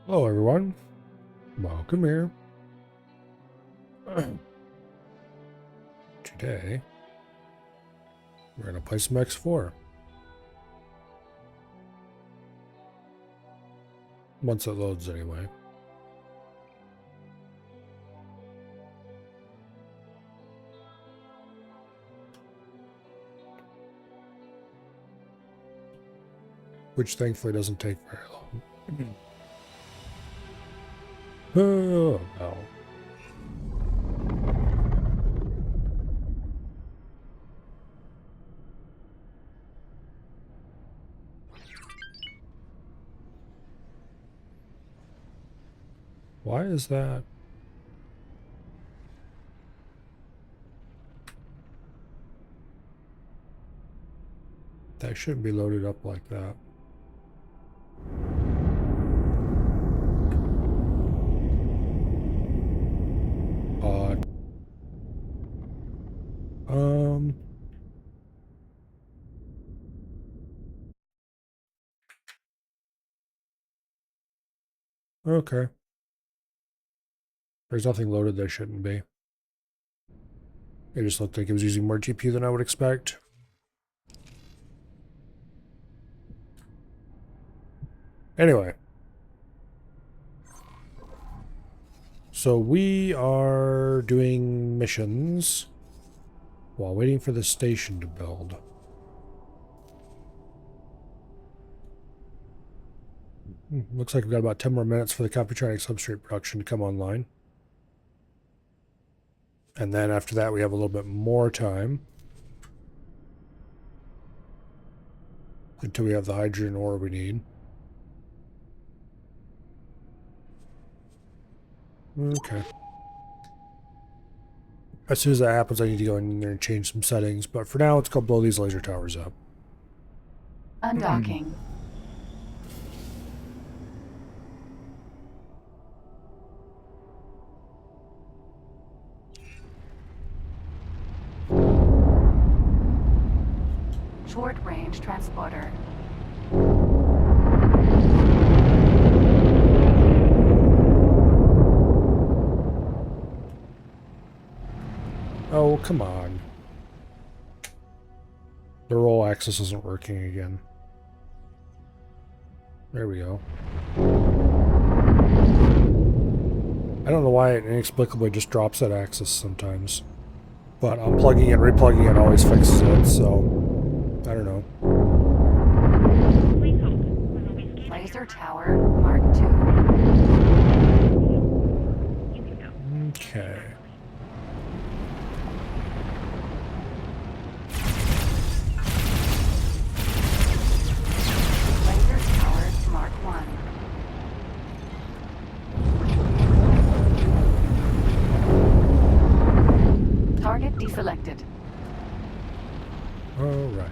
Hello everyone, welcome here. Today, we're going to play some X4. Once it loads anyway. Which thankfully doesn't take very long. Oh, no. Why is that? That shouldn't be loaded up like that. Odd. Okay. There's nothing loaded there shouldn't be. It just looked like it was using more GPU than I would expect. Anyway. So we are doing missions while waiting for the station to build. Looks like we've got about 10 more minutes for the Computronic substrate production to come online. And then after that we have a little bit more time until we have the hydrogen ore we need. Okay. As soon as that happens, I need to go in there and change some settings. But for now, let's go blow these laser towers up. Undocking. Short-range transporter. Oh, come on. The roll axis isn't working again. There we go. I don't know why it inexplicably just drops that axis sometimes. But unplugging and replugging it always fixes it, so I don't know. Laser tower, Mark II. Okay. Laser tower, Mark I. Target deselected. Alright.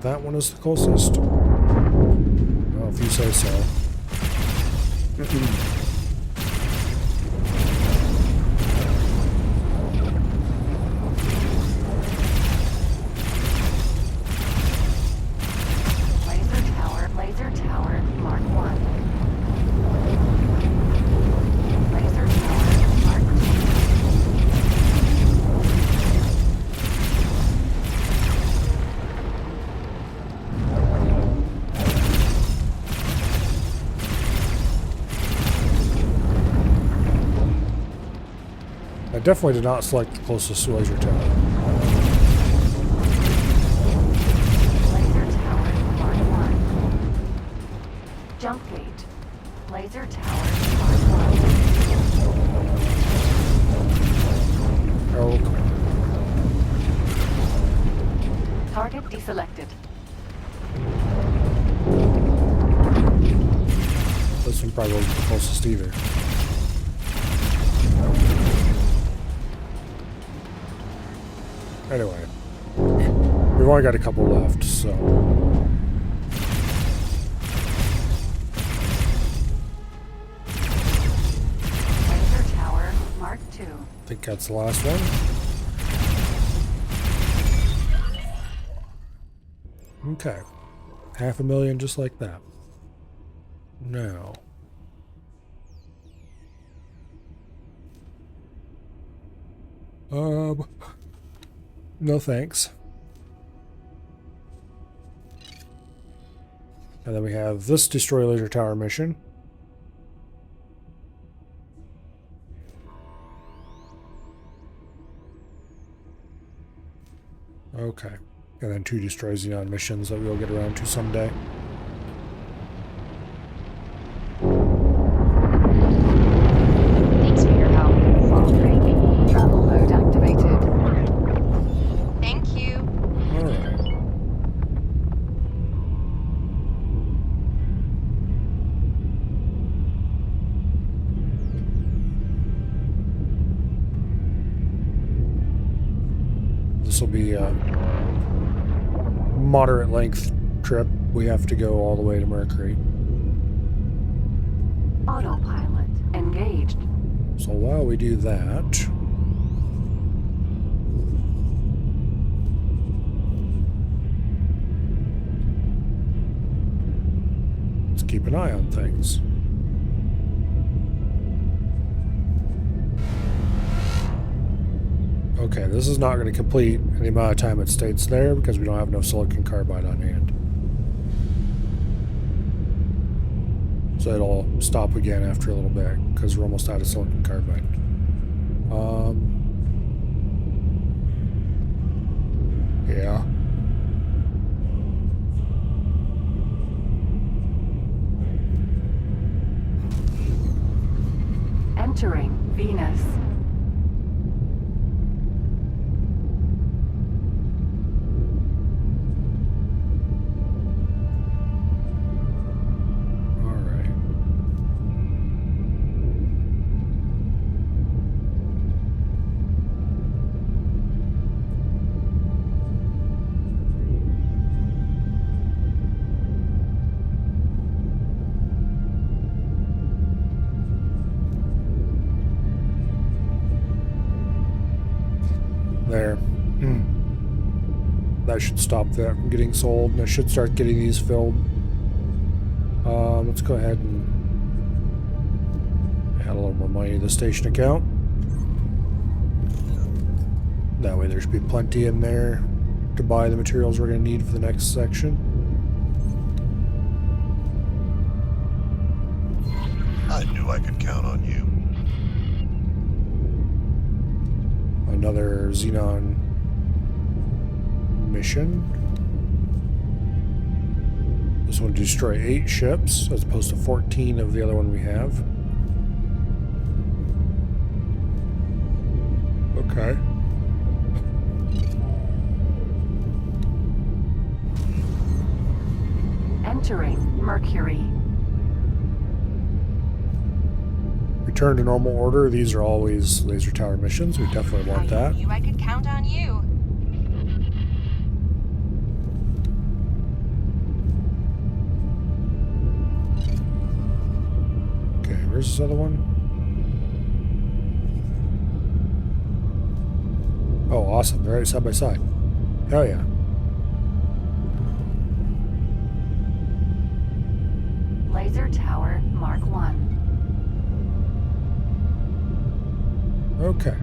That one is the closest. Well, if you say so. Laser tower, Mark I. Laser tower, Mark I definitely did not select the closest laser tower. Laser tower, Mark I. Jump gate. Laser tower, Mark I. Oh, Target deselected. this one probably wasn't the closest either. Anyway, we've only got a couple left, so. Laser tower, Mark II. I think that's the last one. Okay. 500,000 just like that. Now. No thanks. And then we have this destroy laser tower mission. Okay. And then 2 destroy Xenon missions that we'll get around to someday. Thanks for your help. Faltering. Travel mode activated. Thank you. Alright. This will be a moderate length trip. We have to go all the way to Mercury. Autopilot engaged. So while we do that, let's keep an eye on things. Okay, this is not going to complete in the amount of time it states there because we don't have no silicon carbide on hand. So it'll stop again after a little bit because we're almost out of silicon carbide. Yeah. Entering Venus. All right. There. That should stop that from getting sold, and I should start getting these filled. Let's go ahead and add a little more money to the station account. That way there should be plenty in there to buy the materials we're going to need for the next section. I knew I could count on you. Another Xenon mission. This one destroy 8 ships as opposed to 14 of the other one we have. Okay. Entering Mercury. Return to normal order. These are always laser tower missions. We definitely want that. I knew I could count on you. Okay, where's this other one? Oh, awesome. They're right side by side. Hell yeah. Laser Tower Mark 1. Okay.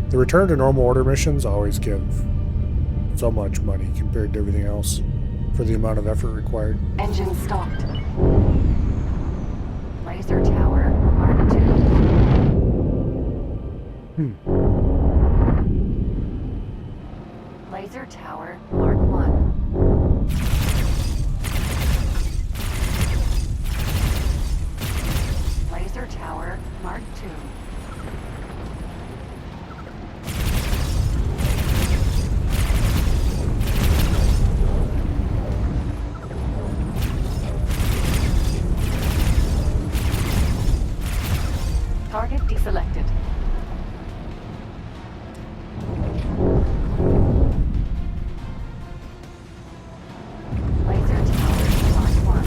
The return to normal order missions always give so much money compared to everything else for the amount of effort required. Engine stopped. Laser Tower Mark 2. Laser Tower Mark 1. Laser Tower Mark 2. Target deselected. Laser Tower Mark 1.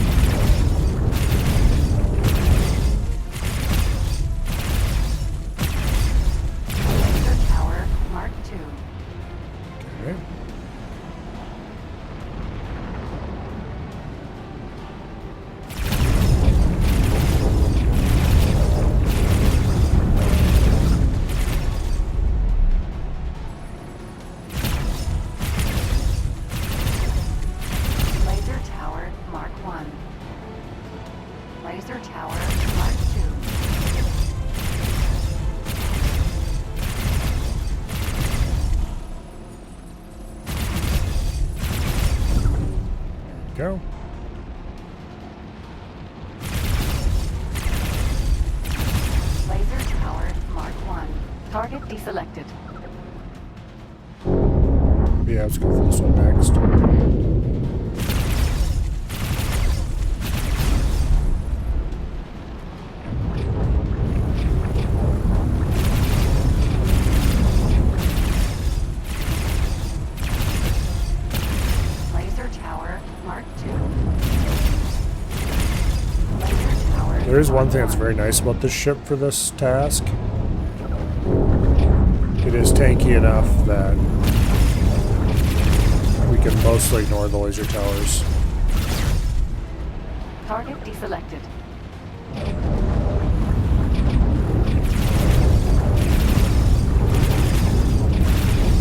Laser Tower Mark 2. Okay. Laser Tower Mark II. Go. Laser Tower Mark I. Target deselected. Yeah, let's go for this one next. Laser Tower Mark II. Laser Tower. There is one Mark thing that's I. very nice about this ship for this task. It is tanky enough that we can mostly ignore the laser towers. Target deselected.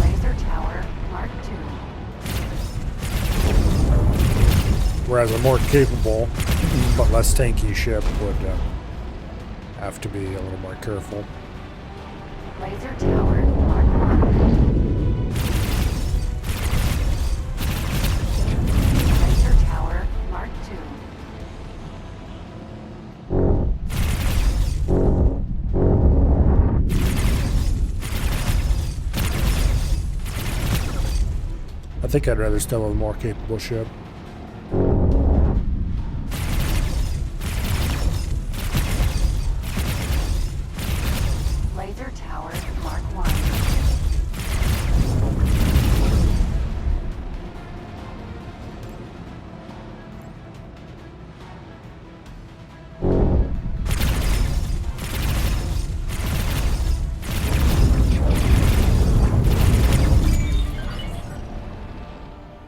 Laser Tower Mark II. Whereas a more capable but less tanky ship would have to be a little more careful. Laser Tower Mark I. Laser Tower Mark II. I think I'd rather still have a more capable ship. Laser Tower Mark I.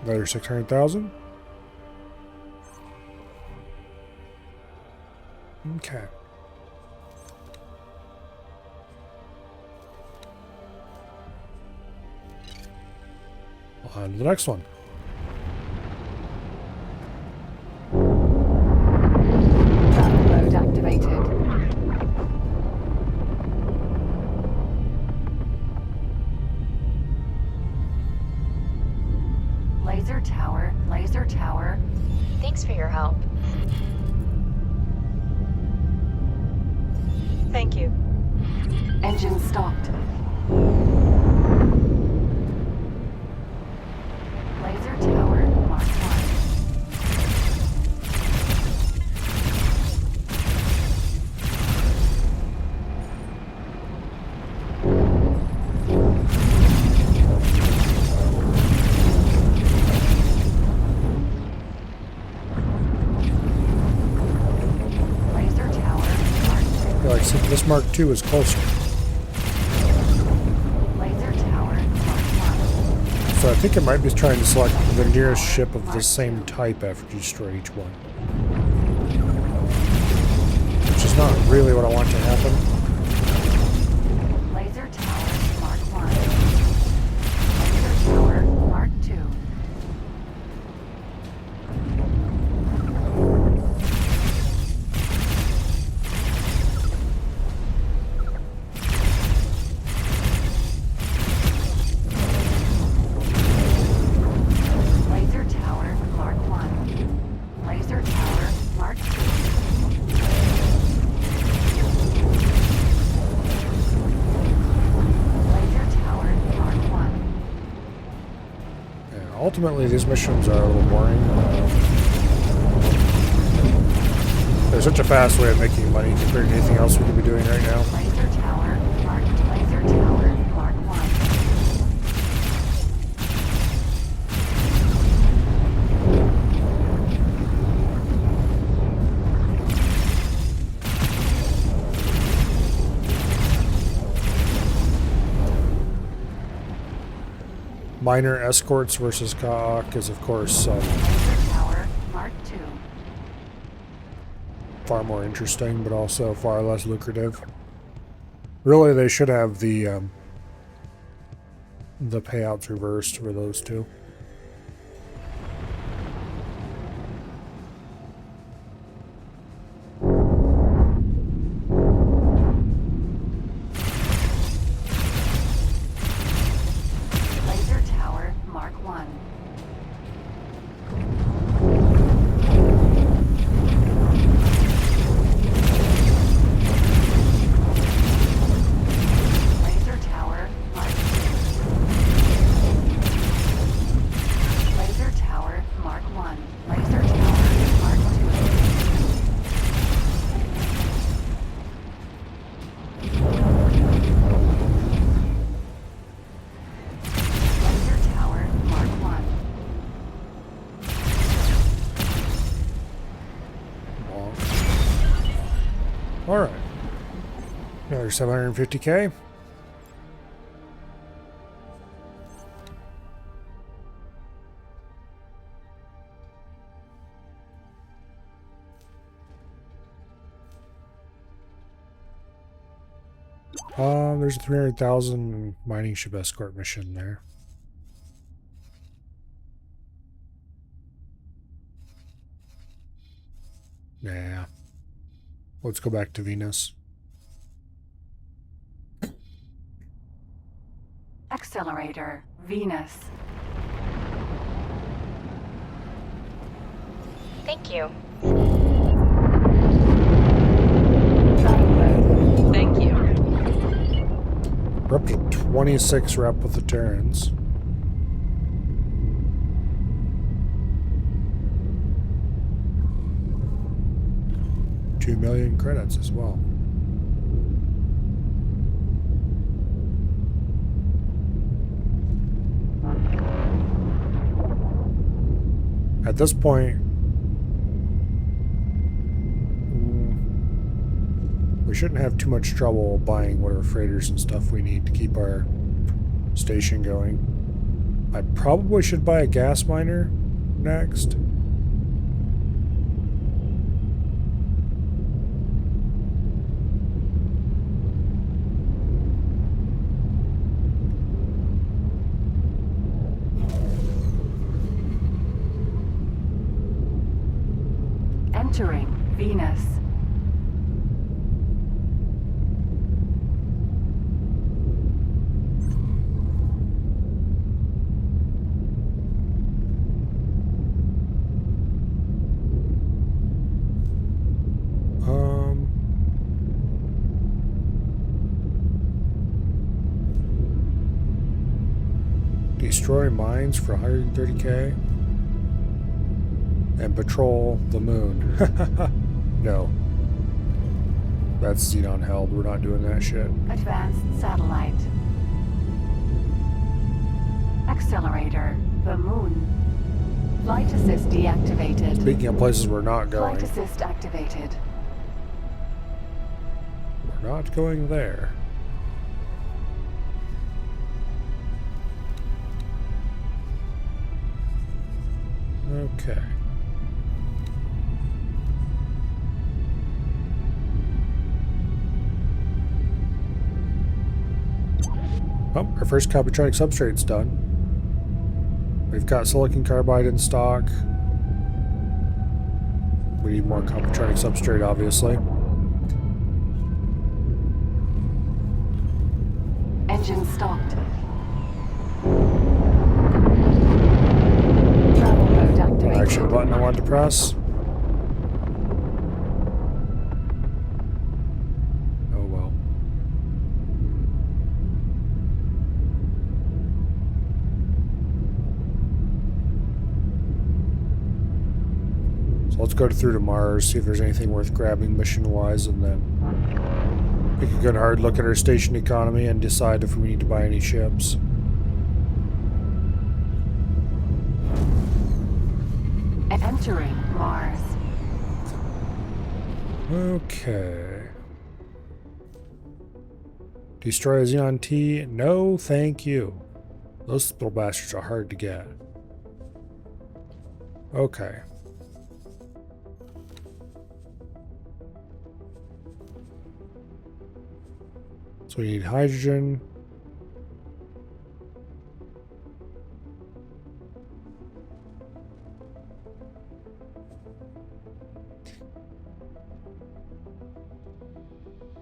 Another 600,000. Okay. On to the next one. Travel mode activated. Laser Tower, Laser Tower. Thanks for your help. Thank you. Engine stopped. Laser Tower Mark I. Laser Tower Mark I feel like this Mark II is closer. II. Laser Tower Mark I. So I think it might be trying to select the nearest ship of the same type after you destroy each one. Which is not really what I want to happen. Laser Tower Mark I. Laser Tower Mark II. Laser Tower Mark I. Laser Tower Mark II. Laser Tower Mark I. Yeah, ultimately, these missions are a little boring. There's such a fast way of making money compared to anything else we could be doing right now. Laser Tower Mark Laser Tower Mark I. Minor escorts versus Kaak is, of course, Laser Tower Mark II. far more interesting, but also far less lucrative. Really, they should have the payouts reversed for those two. Alright. Another 750k. There's a 300,000 mining ship escort mission there. Nah. Let's go back to Venus. Accelerator, Venus. Thank you. Thank you. We're up to 26 rep with the Terrans. $2 million credits as well. At this point, we shouldn't have too much trouble buying whatever freighters and stuff we need to keep our station going. I probably should buy a gas miner next. Entering Venus. Destroy mines for 130k. And patrol the moon. No. That's Xenon held. We're not doing that shit. Advanced satellite. Accelerator, the moon. Flight assist deactivated. Speaking of places we're not going. Flight assist activated. We're not going there. Okay. Oh, our first Cabotronic substrate's done. We've got silicon carbide in stock. We need more Cabotronic substrate, obviously. Engine stopped. Travel mode activated. Action button I wanted to press. Oh well. So let's go through to Mars, see if there's anything worth grabbing mission-wise, and then take a good hard look at our station economy and decide if we need to buy any ships. Entering Mars. Okay. Destroy a Xenon T? No, thank you. Those little bastards are hard to get. Okay. So we need hydrogen.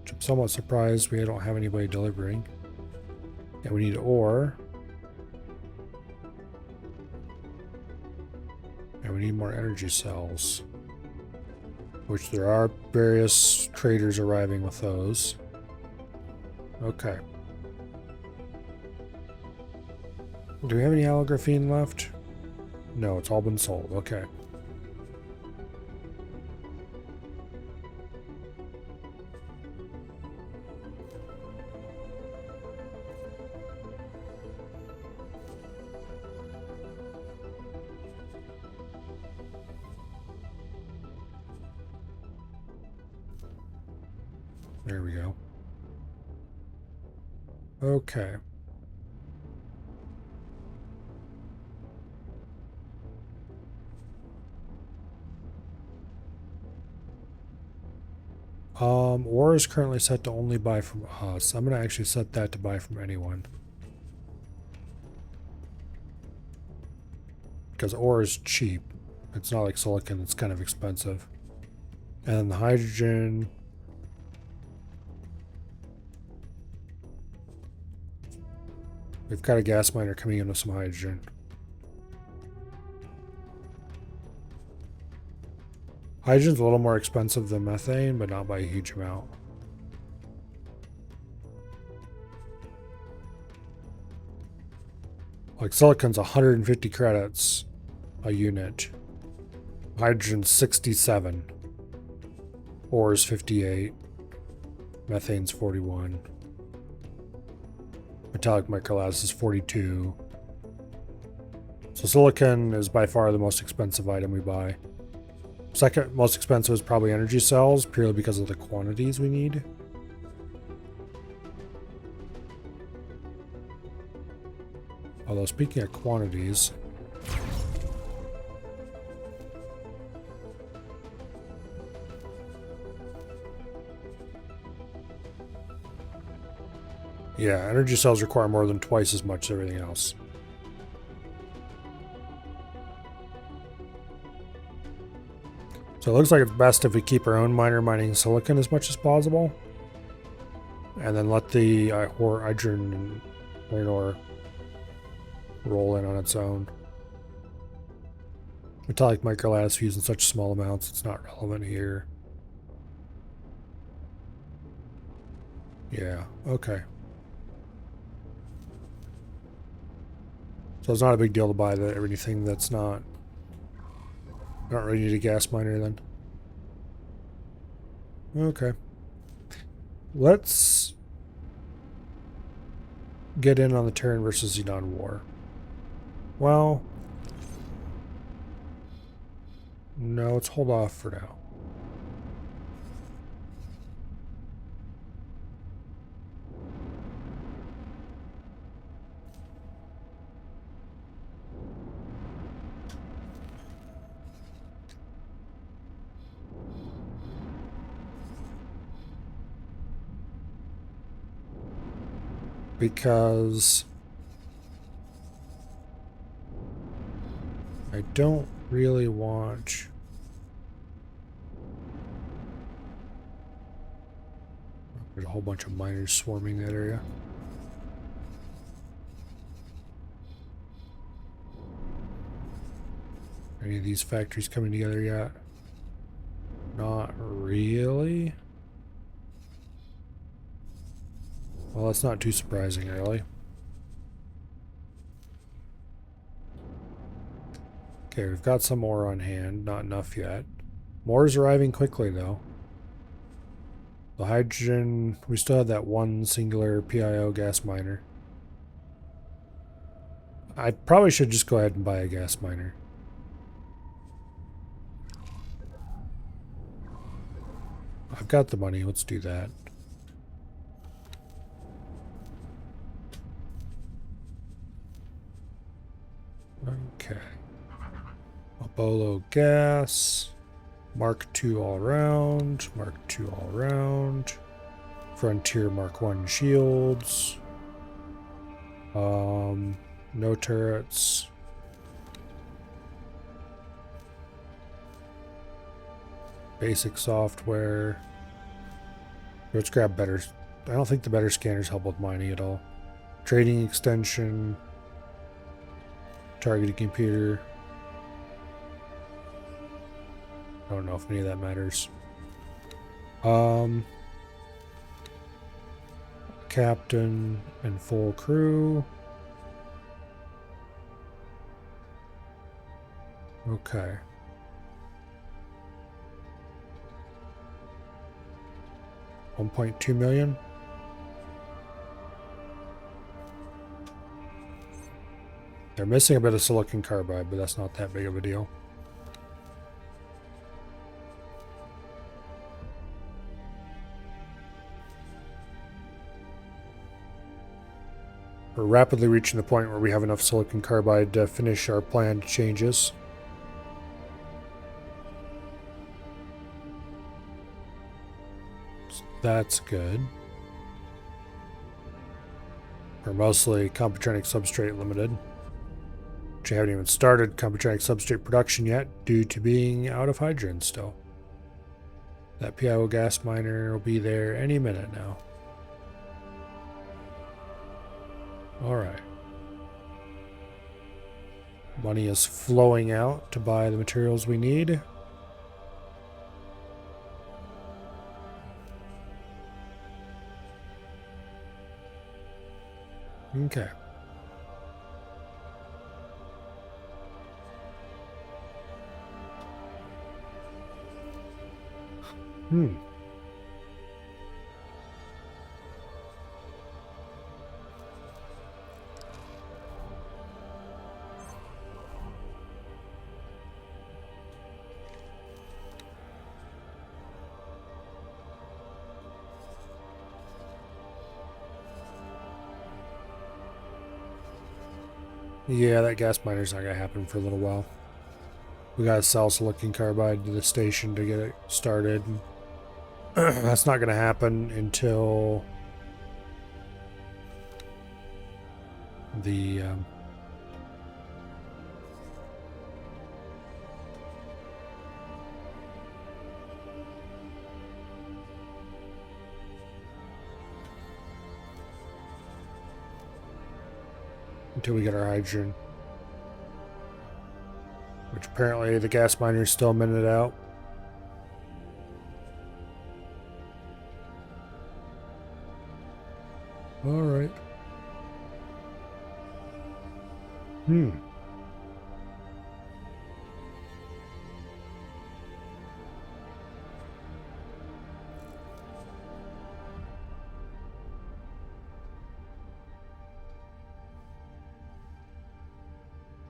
Which I'm somewhat surprised we don't have anybody delivering. And we need ore. And we need more energy cells. Which there are various traders arriving with those. Okay. Do we have any allographene left? No, it's all been sold. Okay. There we go. Okay. Ore is currently set to only buy from us. I'm gonna actually set that to buy from anyone. Because ore is cheap. It's not like silicon, it's kind of expensive. And then the hydrogen. We've got a gas miner coming in with some hydrogen. Hydrogen's a little more expensive than methane, but not by a huge amount. Like silicon's 150 credits a unit. Hydrogen's 67. Ore is 58. Methane's 41. Metallic microlabs is 42. So silicon is by far the most expensive item we buy. Second most expensive is probably energy cells, purely because of the quantities we need. Although speaking of quantities, yeah, energy cells require more than twice as much as everything else. So it looks like it's best if we keep our own miner mining silicon as much as possible. And then let the hydrogen and ore roll in on its own. Metallic microlabs used in such small amounts, it's not relevant here. Yeah, okay. So it's not a big deal to buy anything that's not. I don't really need a gas miner then. Okay. Let's get in on the Terran versus Xenon war. Well, no, let's hold off for now. Because I don't really want there's a whole bunch of miners swarming that area. Any of these factories coming together yet? Not really. Well, that's not too surprising, really. Okay, we've got some ore on hand. Not enough yet. More is arriving quickly, though. The hydrogen... We still have that one singular PIO gas miner. I probably should just go ahead and buy a gas miner. I've got the money. Let's do that. Okay. Apollo gas. Mark II all around. Mark II all around. Frontier Mark I shields. No turrets. Basic software. Let's grab better. I don't think the better scanners help with mining at all. Trading extension. Targeting computer. I don't know if any of that matters. Captain and full crew. Okay. $1.2 million. They're missing a bit of silicon carbide, but that's not that big of a deal. We're rapidly reaching the point where we have enough silicon carbide to finish our planned changes. So that's good. We're mostly Computronic substrate limited. Which I haven't even started Computronic substrate production yet due to being out of hydrogen still. That PIO gas miner will be there any minute now. Alright. Money is flowing out to buy the materials we need. Okay. Yeah, that gas miner's not gonna happen for a little while. We gotta sell silicon carbide to the station to get it started. That's not gonna happen until the until we get our hydrogen. Which apparently the gas miner is still a minute out. Alright.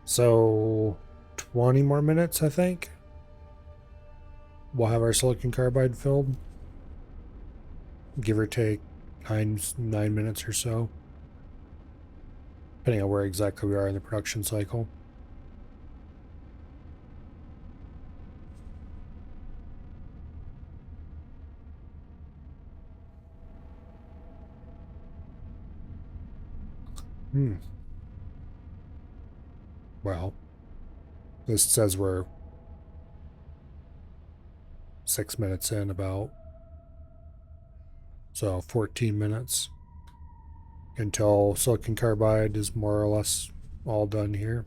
So 20 more minutes, I think. We'll have our silicon carbide filled. Give or take 9 minutes or so. Depending on where exactly we are in the production cycle. Well, this says we're 6 minutes in about. So 14 minutes until silicon carbide is more or less all done here.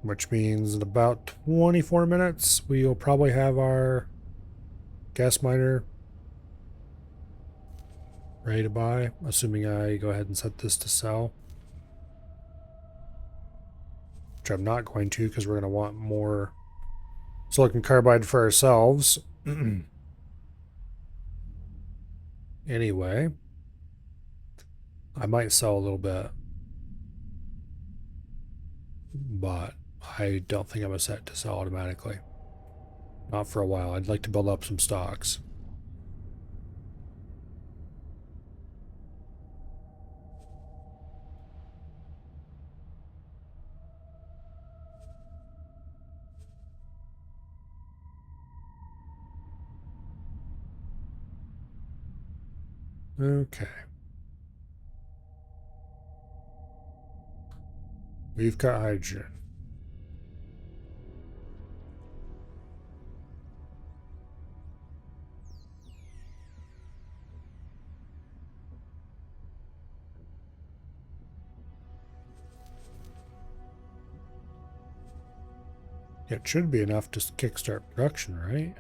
Which means in about 24 minutes, we'll probably have our gas miner ready to buy, assuming I go ahead and set this to sell. Which I'm not going to, because we're going to want more silicon carbide for ourselves. Anyway, I might sell a little bit, but I don't think I'm set to sell automatically. Not for a while. I'd like to build up some stocks. Okay. We've got hydrogen. It should be enough to kickstart production, right?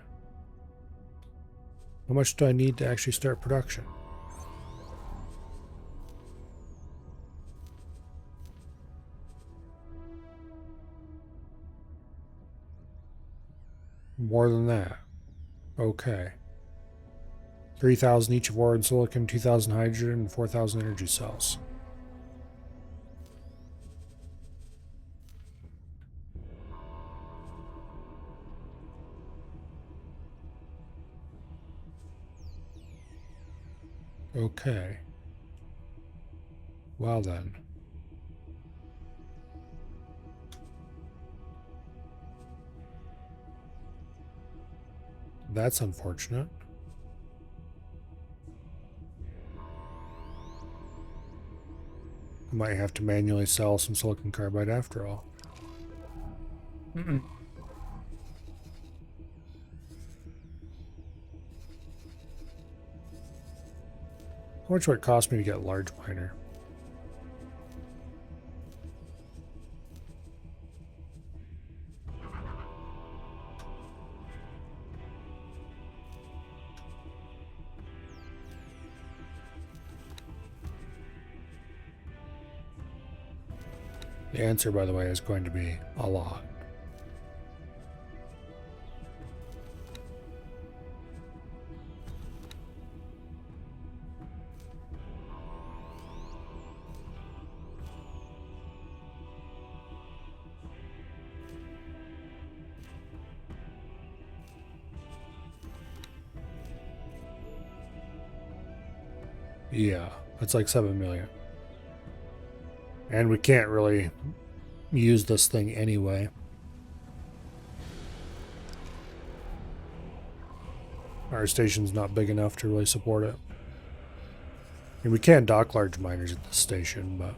How much do I need to actually start production? More than that. Okay. 3,000 each of ore and silicon, 2,000 hydrogen, and 4,000 energy cells. Okay. Well then. That's unfortunate. Might have to manually sell some silicon carbide after all. How much would it cost me to get a large miner? The answer, by the way, is going to be a lot. Yeah, that's like 7 million. And we can't really use this thing anyway. Our station's not big enough to really support it. And we can dock large miners at this station, but...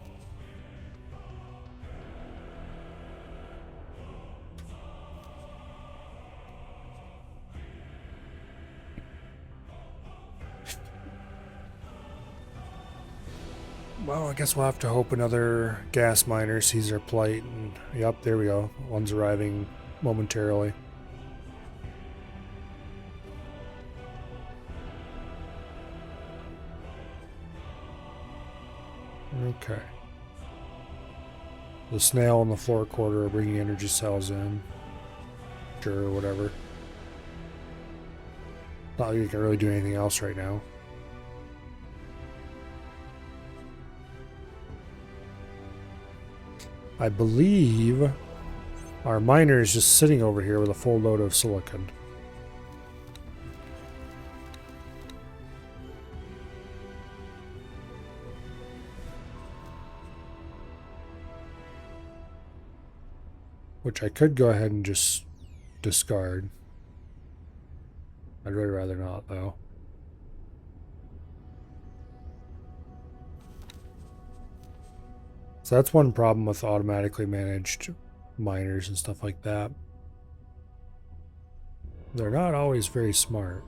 Well, I guess we'll have to hope another gas miner sees our plight. And, yep, there we go. One's arriving momentarily. Okay. The snail and the floor quarter are bringing energy cells in. Sure, whatever. Not like you can really do anything else right now. I believe our miner is just sitting over here with a full load of silicon. Which I could go ahead and just discard. I'd really rather not, though. So that's one problem with automatically managed miners and stuff like that. They're not always very smart.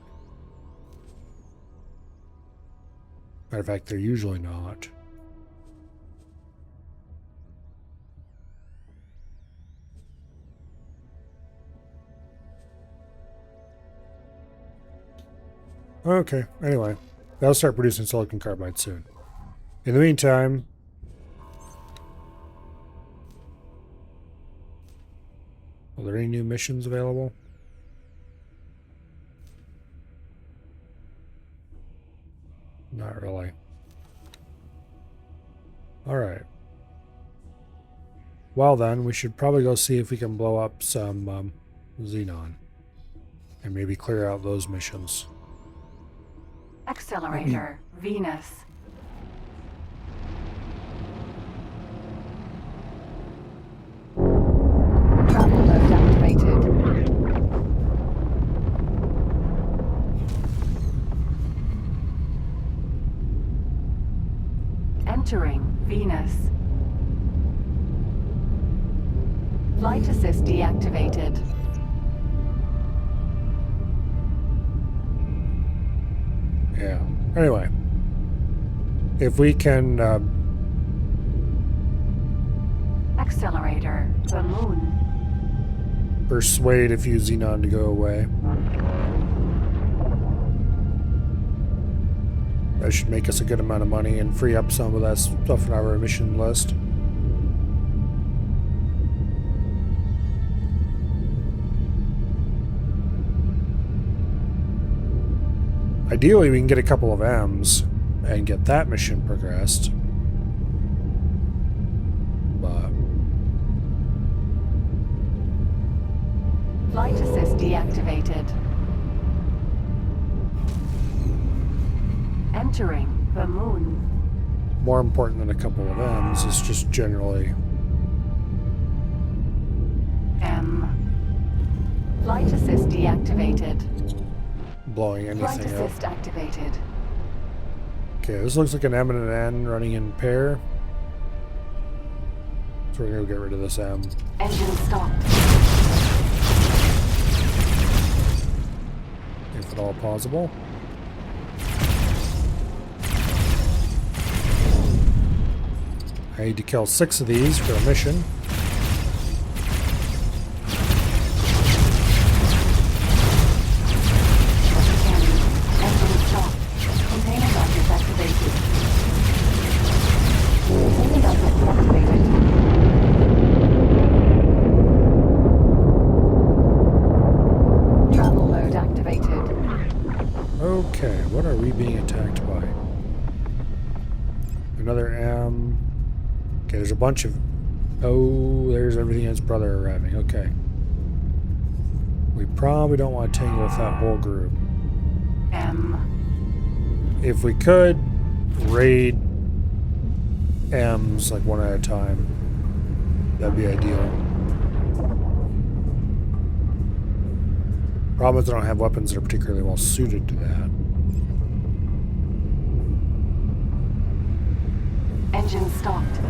Matter of fact, they're usually not. Okay, anyway, they'll start producing silicon carbide soon. In the meantime, are there any new missions available? Not really. Alright. Well then, we should probably go see if we can blow up some xenon. And maybe clear out those missions. Accelerator, Venus. Travel mode activated. Entering Venus. Flight assist deactivated. Yeah. Anyway, if we can Accelerator, the moon. persuade a few xenon to go away, that should make us a good amount of money and free up some of that stuff in our mission list. Ideally, we can get a couple of M's and get that mission progressed. But Flight assist deactivated. Entering the moon. more important than a couple of M's is just generally M. Flight assist deactivated. blowing Flight anything up. assist activated. Okay, this looks like an M and an N running in pair. So we're gonna get rid of this M. Engine stopped. If at all possible. I need to kill 6 of these for a mission. Engine stopped. Container gadgets activated. Container gadgets activated. Travel mode activated. Okay, what are we being attacked by? Another M. Okay, there's a bunch of... Oh, there's everything and its brother arriving. Okay. We probably don't want to tangle with that whole group. M. If we could raid M's like one at a time, that'd be ideal. Problem is I don't have weapons that are particularly well suited to that. Engine stopped.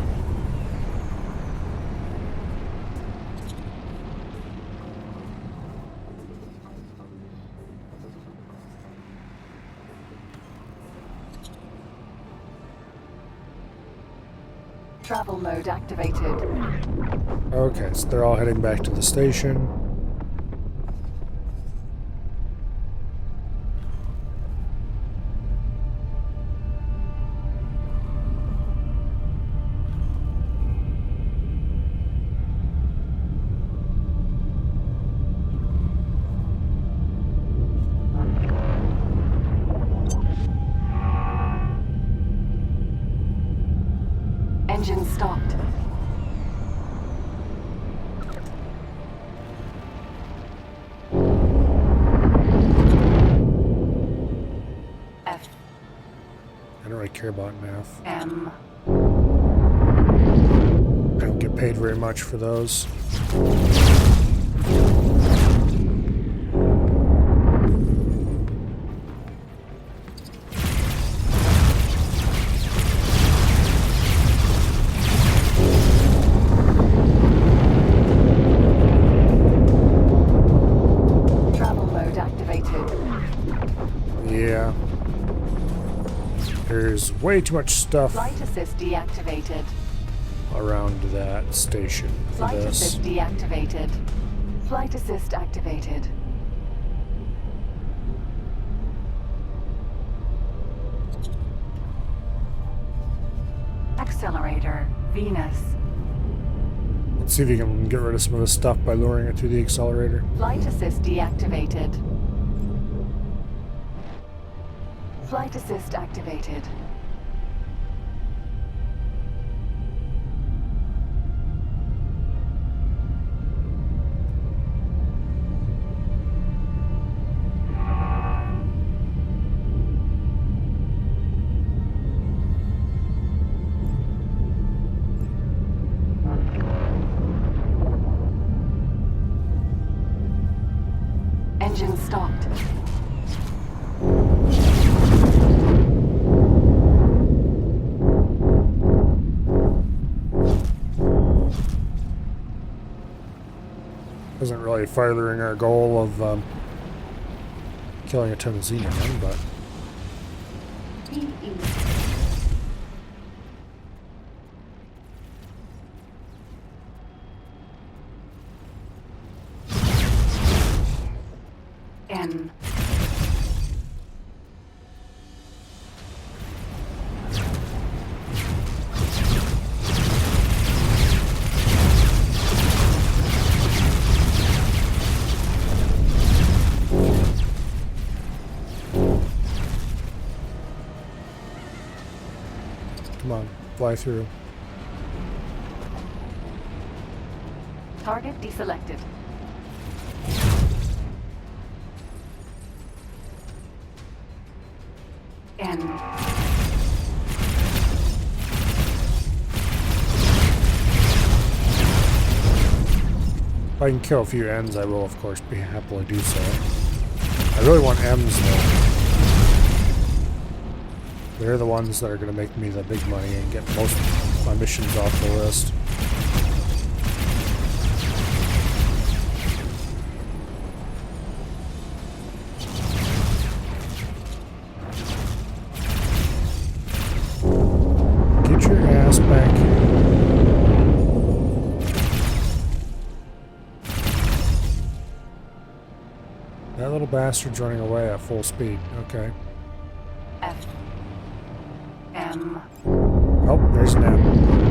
Travel mode activated. Okay, so they're all heading back to the station. Engine stopped. F. I don't really care about math. M. I don't get paid very much for those. Travel mode activated. Yeah. There's way too much stuff Flight assist deactivated. around that station for Flight this. assist deactivated. Flight assist activated. Accelerator, Venus. Let's see if you can get rid of some of this stuff by luring it through the accelerator. Flight assist deactivated. Flight assist activated. Engine stopped. Isn't really furthering our goal of killing a ton of xenon, but PE. N. come on, fly through. Target deselected. N. If I can kill a few N's, I will, of course, be happily do so. I really want M's, though. They're the ones that are going to make me the big money and get most of my missions off the list. Get your ass back here. That little bastard's running away at full speed. Okay. F. M. Oh, there's an M.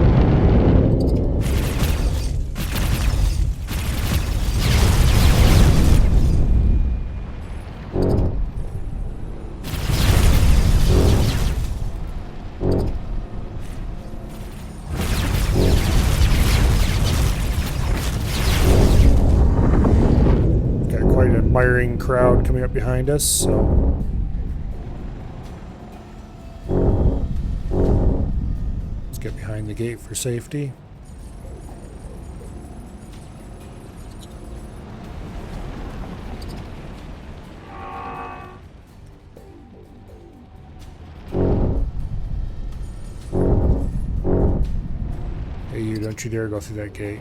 Got quite an admiring crowd coming up behind us, so. Let's get behind the gate for safety. Hey, you, don't you dare go through that gate.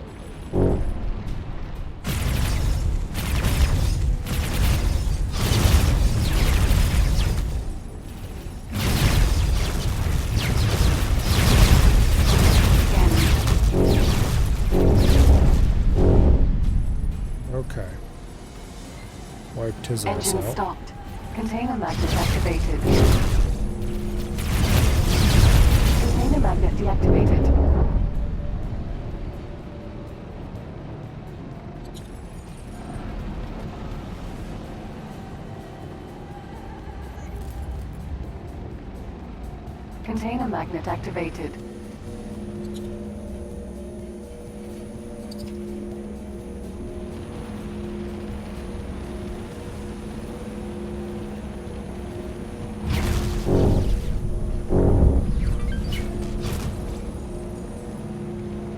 Okay. Wiped his ass Engine out. stopped. Container magnet activated. Container magnet deactivated. Container magnet activated.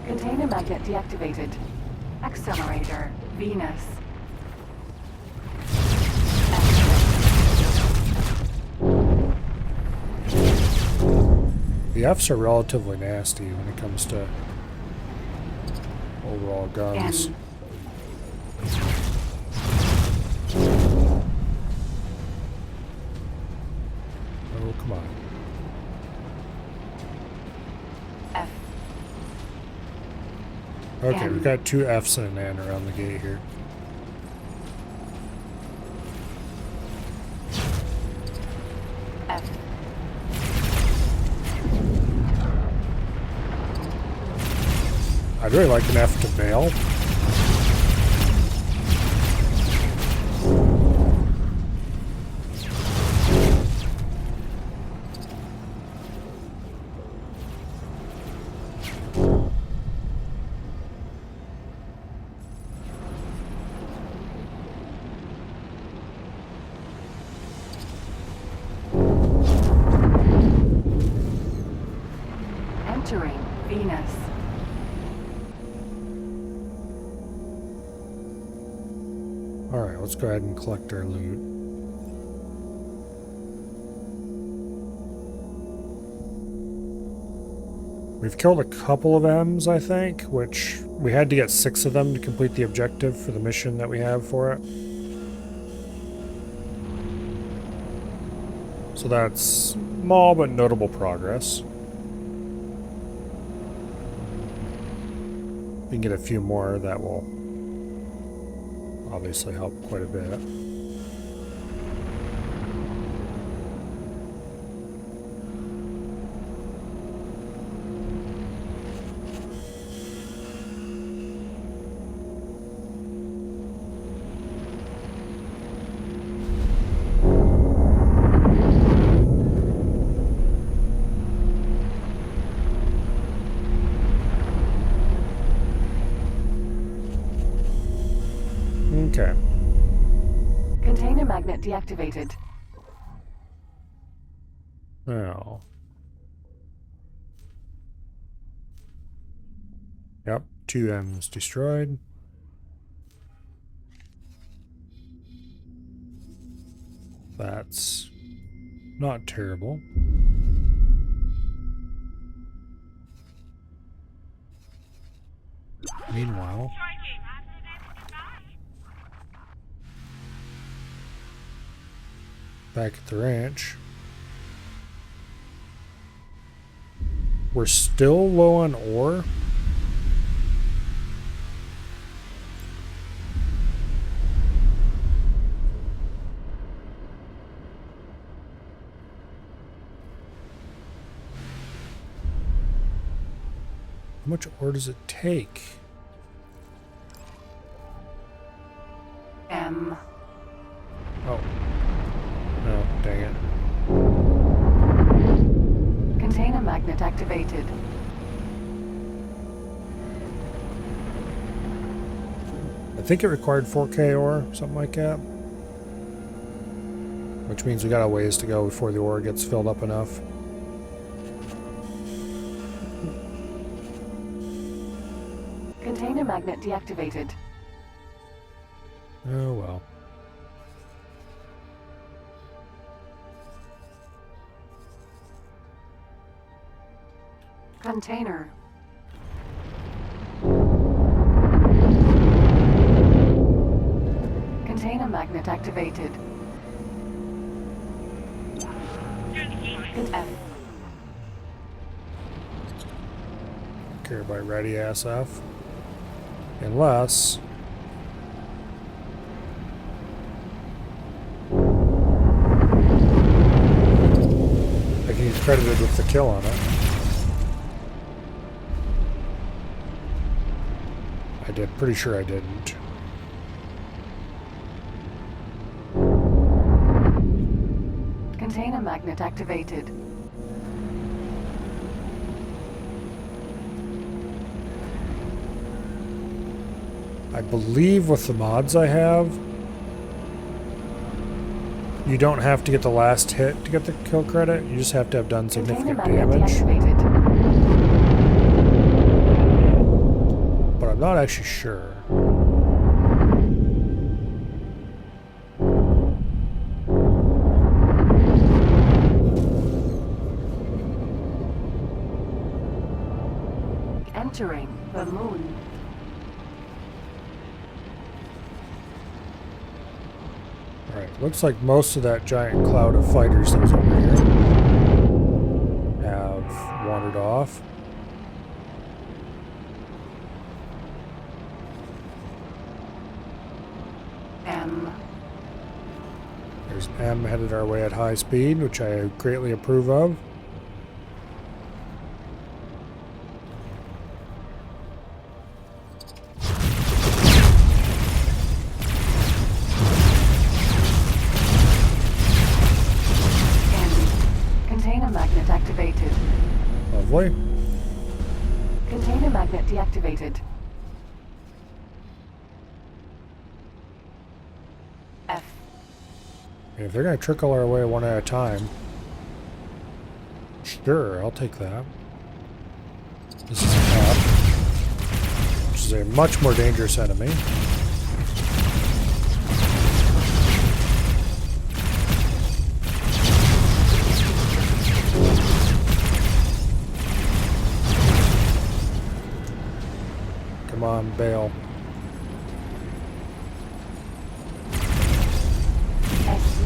Container magnet deactivated. Accelerator, Venus. The Fs are relatively nasty when it comes to overall guns. N. Oh, come on. F. Okay, N. we've got two Fs and an N around the gate here. F. I'd really like an F to bail. Entering Venus. Alright, let's go ahead and collect our loot. We've killed a couple of M's, I think, which we had to get 6 of them to complete the objective for the mission that we have for it. So that's small but notable progress. We can get a few more, that will obviously help quite a bit. Okay. Container magnet deactivated. Now. Yep, 2 M's destroyed. That's not terrible. Meanwhile, back at the ranch, we're still low on ore. How much ore does it take? M. Oh. No, dang it. Container magnet activated. I think it required 4K ore, something like that. Which means we got a ways to go before the ore gets filled up enough. Container magnet deactivated. Oh well. Container. Container magnet activated. Hit F. Care by ready SF. Unless I can get credited with the kill on it. I did. Pretty sure I didn't. Container magnet activated. I believe with the mods I have, you don't have to get the last hit to get the kill credit. You just have to have done significant damage. Deactivated. But I'm not actually sure. Entering the moon. Alright, looks like most of that giant cloud of fighters that was over here have wandered off. M. There's M headed our way at high speed, which I greatly approve of. Container magnet activated. Lovely. Container magnet deactivated. F. And if they're going to trickle our way one at a time, sure, I'll take that. This is F, which is a much more dangerous enemy. Come on, bail. SC.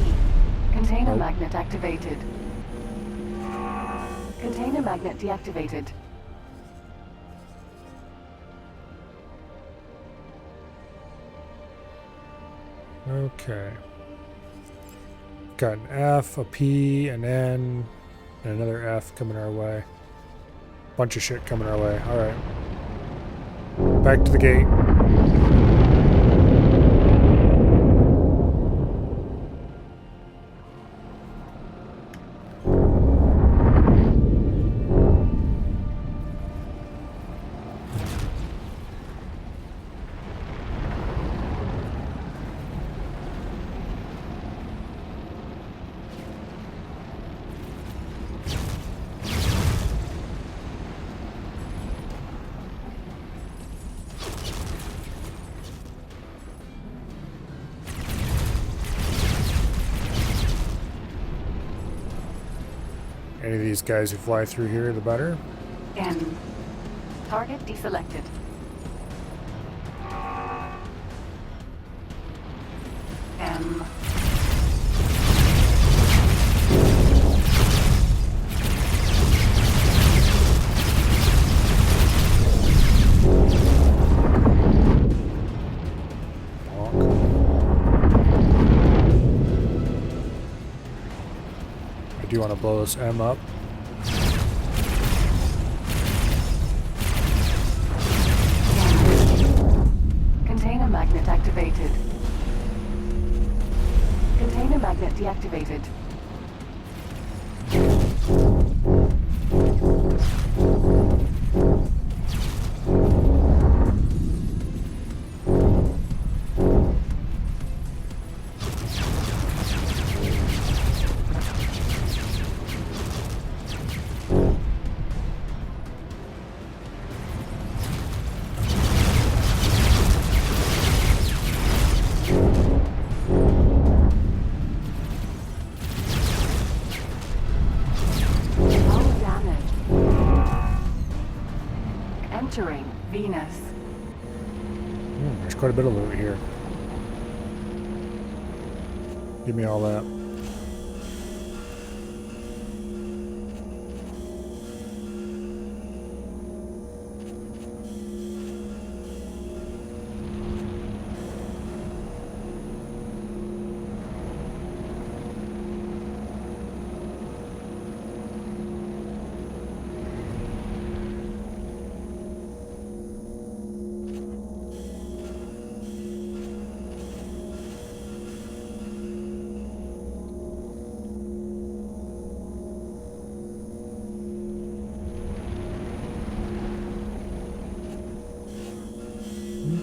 Container Nope. magnet activated. Container magnet deactivated. Okay. Got an F, a P, an N, and another F coming our way. Bunch of shit coming our way. Alright. Back to the gate. Any of these guys who fly through here, the better. N. Target deselected. M. I do want to blow this M up. Container magnet activated. Container magnet deactivated. Entering Venus. There's quite a bit of loot here. Give me all that.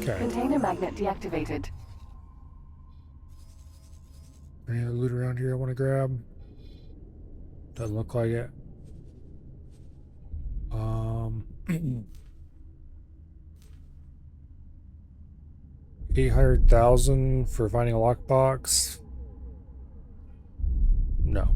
Okay. Container magnet deactivated. Any other loot around here I want to grab? Doesn't look like it. 800,000 for finding a lockbox? No.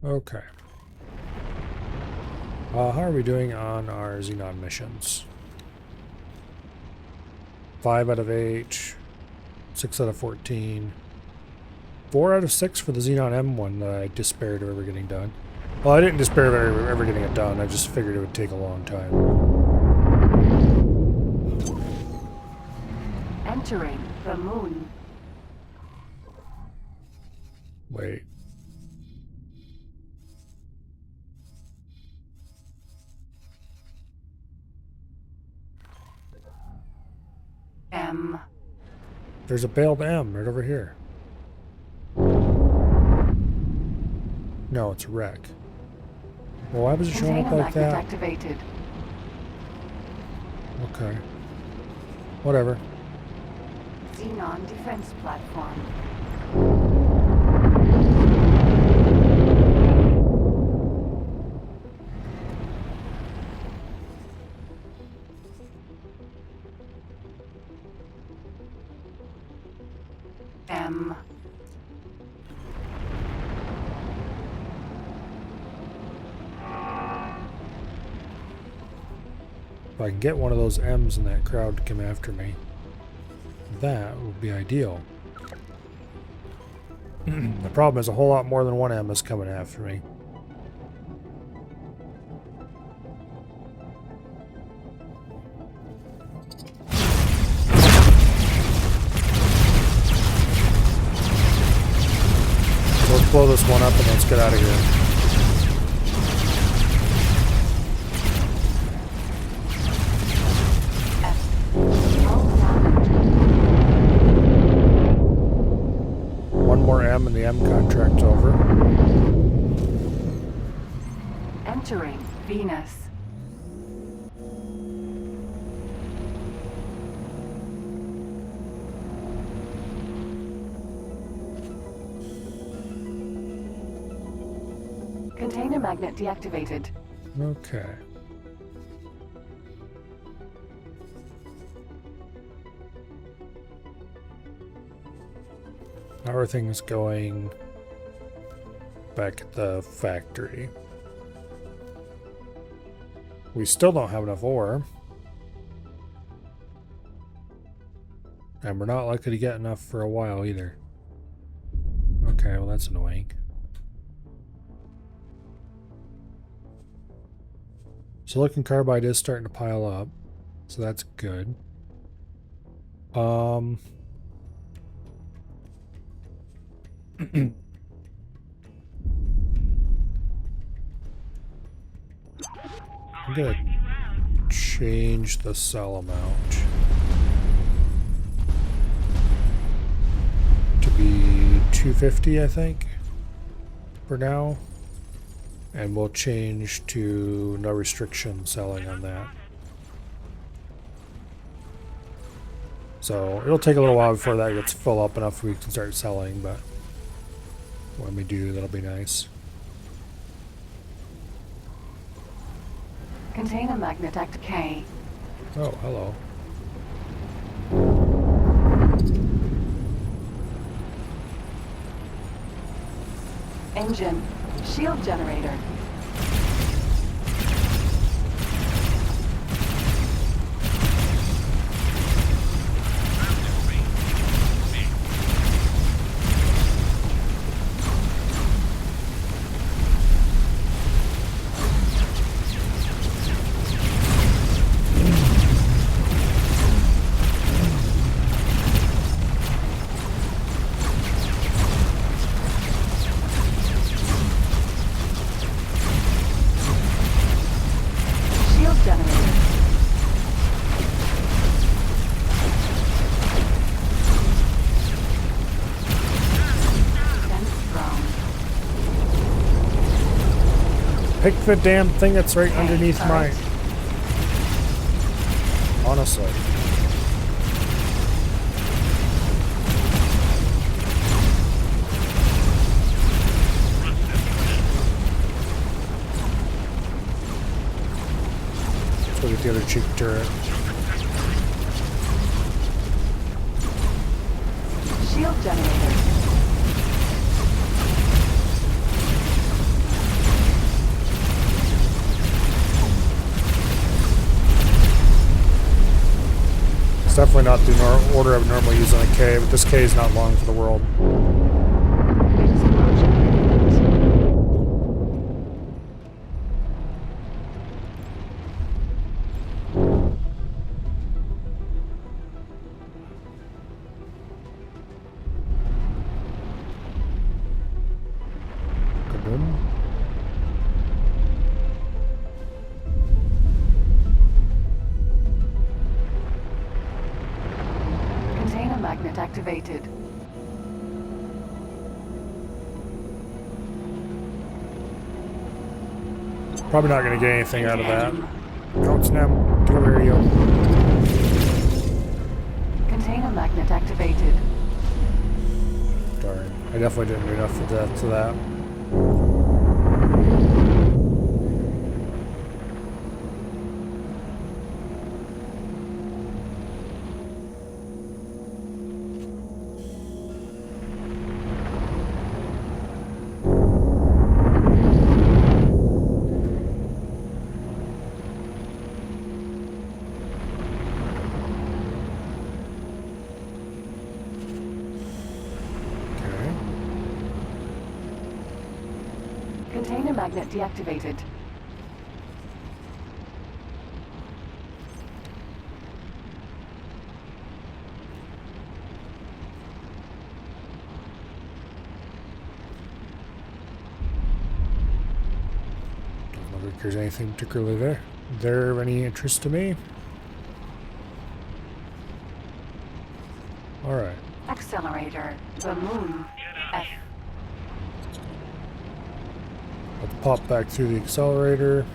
Okay. How are we doing on our Xenon missions? 5 out of 8, 6 out of 14, 4 out of 6 for the Xenon M1 that I despaired of ever getting done. Well, I didn't despair of ever getting it done, I just figured it would take a long time. Entering the moon. Wait. M. There's a bailed M right over here. No, it's a wreck. Well, why was it showing up Container like magnet that? activated. Okay. Whatever. Xenon defense platform. M. If I can get one of those M's in that crowd to come after me, that would be ideal. The problem is a whole lot more than one M is coming after me. So let's blow this one up and let's get out of here. M and the M contract's over. Entering Venus. Container magnet deactivated. Okay. Now everything's going back at the factory. We still don't have enough ore. And we're not likely to get enough for a while either. Okay, well that's annoying. Silicon carbide is starting to pile up, so that's good. I'm gonna change the cell amount to be 250, I think, for now. And we'll change to no restriction selling on that. So it'll take a little while before that gets full up enough we can start selling, but when we do, that'll be nice. Container magnet active K. Oh, hello. Engine. Shield generator. Pick the damn thing that's right underneath mine. Honestly. Let's go get the other cheek turret. Shield generator. It's definitely not the order I would normally use on a K, but this K is not long for the world. Magnet activated. Probably not going to get anything out of that. No, it's Nem. Get over here, yo. Container magnet activated. Darn. I definitely didn't do enough for that to that. Container magnet deactivated. Don't look like there's anything particularly there. Is there any interest to me? Alright. Accelerator. The moon. F. Let's pop back through the accelerator.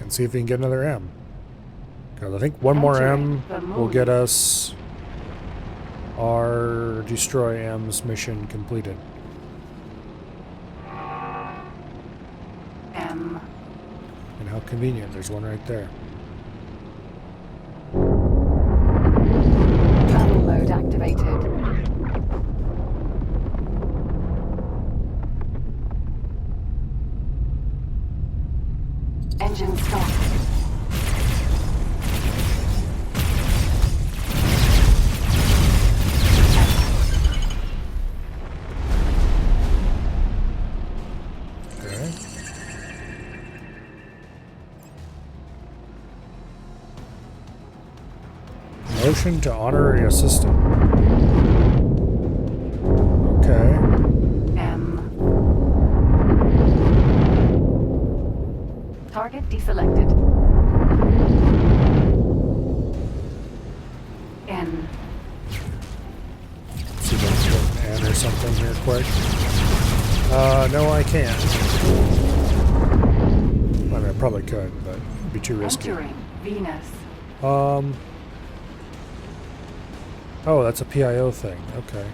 And see if we can get another M. Because I think one more M will get us our Destroy M's mission completed. M. And how convenient, there's one right there. Engine stop. Okay. Motion to honorary assistant. Okay. M. Target deselected. N. See if I can put an N or something here quick. No, I can't. I mean, I probably could, but it'd be too risky. Entering Venus. Oh, that's a PIO thing. Okay.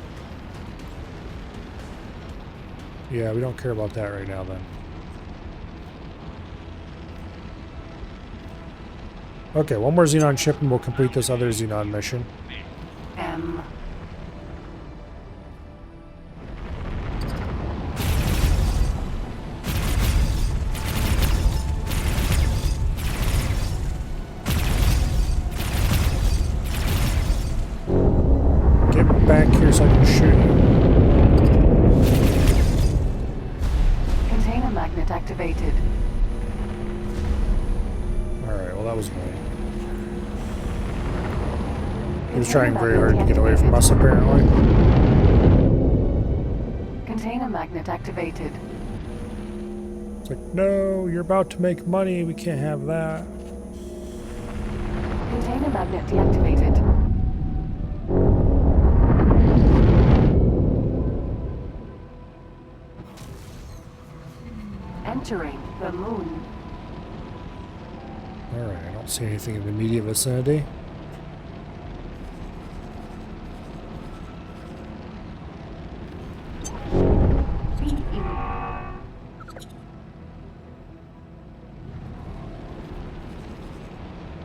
Yeah, we don't care about that right now then. Okay, one more Xenon ship and we'll complete this other Xenon mission. M. Get back here so I can shoot you. Container magnet activated. Alright, well that was annoying. He was trying very hard to get away from us apparently. Container magnet activated. It's like, no, you're about to make money, we can't have that. Container magnet deactivated. Entering the moon. Alright, I don't see anything in the immediate vicinity. BE.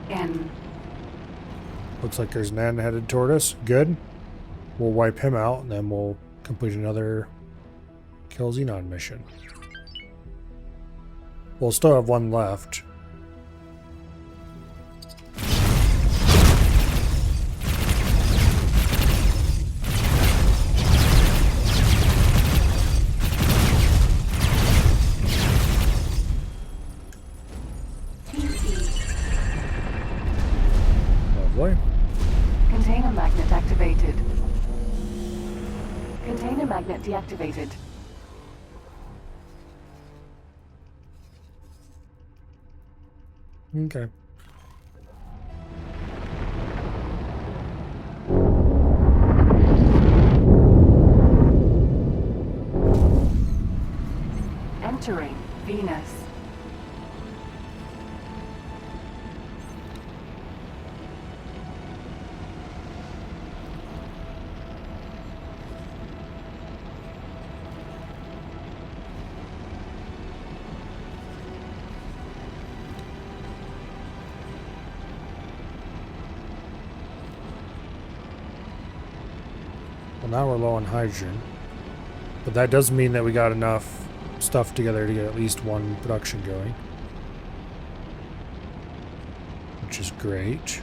N. Looks like there's an N headed toward us. Good. We'll wipe him out and then we'll complete another Kill Xenon mission. We'll still have one left. Lovely. Container magnet activated. Container magnet deactivated. Okay. Entering Venus. Well, now we're low on hydrogen. But that does mean that we got enough stuff together to get at least one production going. Which is great.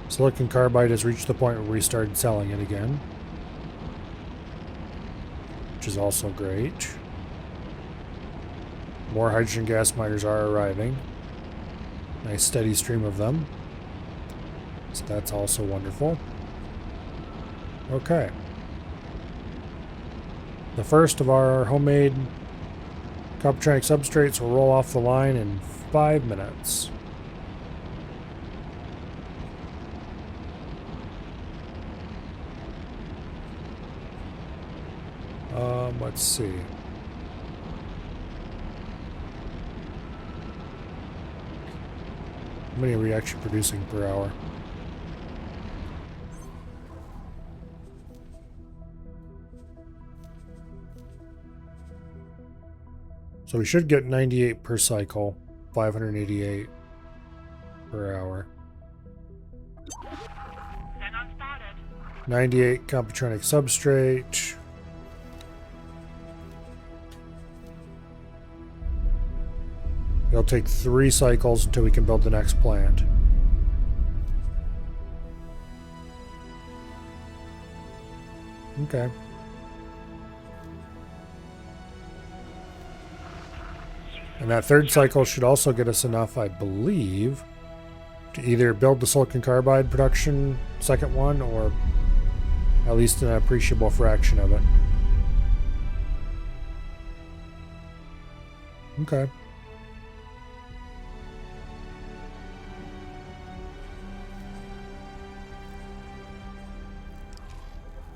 Silicon carbide has reached the point where we started selling it again. Which is also great. More hydrogen gas miners are arriving. Nice steady stream of them. So that's also wonderful. Okay. The first of our homemade Coppertronic substrates will roll off the line in 5 minutes. Let's see. How many are we actually producing per hour? So we should get 98 per cycle, 588 per hour. 98 Coppertronic substrate. It'll take 3 cycles until we can build the next plant. Okay. And that 3rd cycle should also get us enough, I believe, to either build the silicon carbide production second one or at least an appreciable fraction of it. Okay.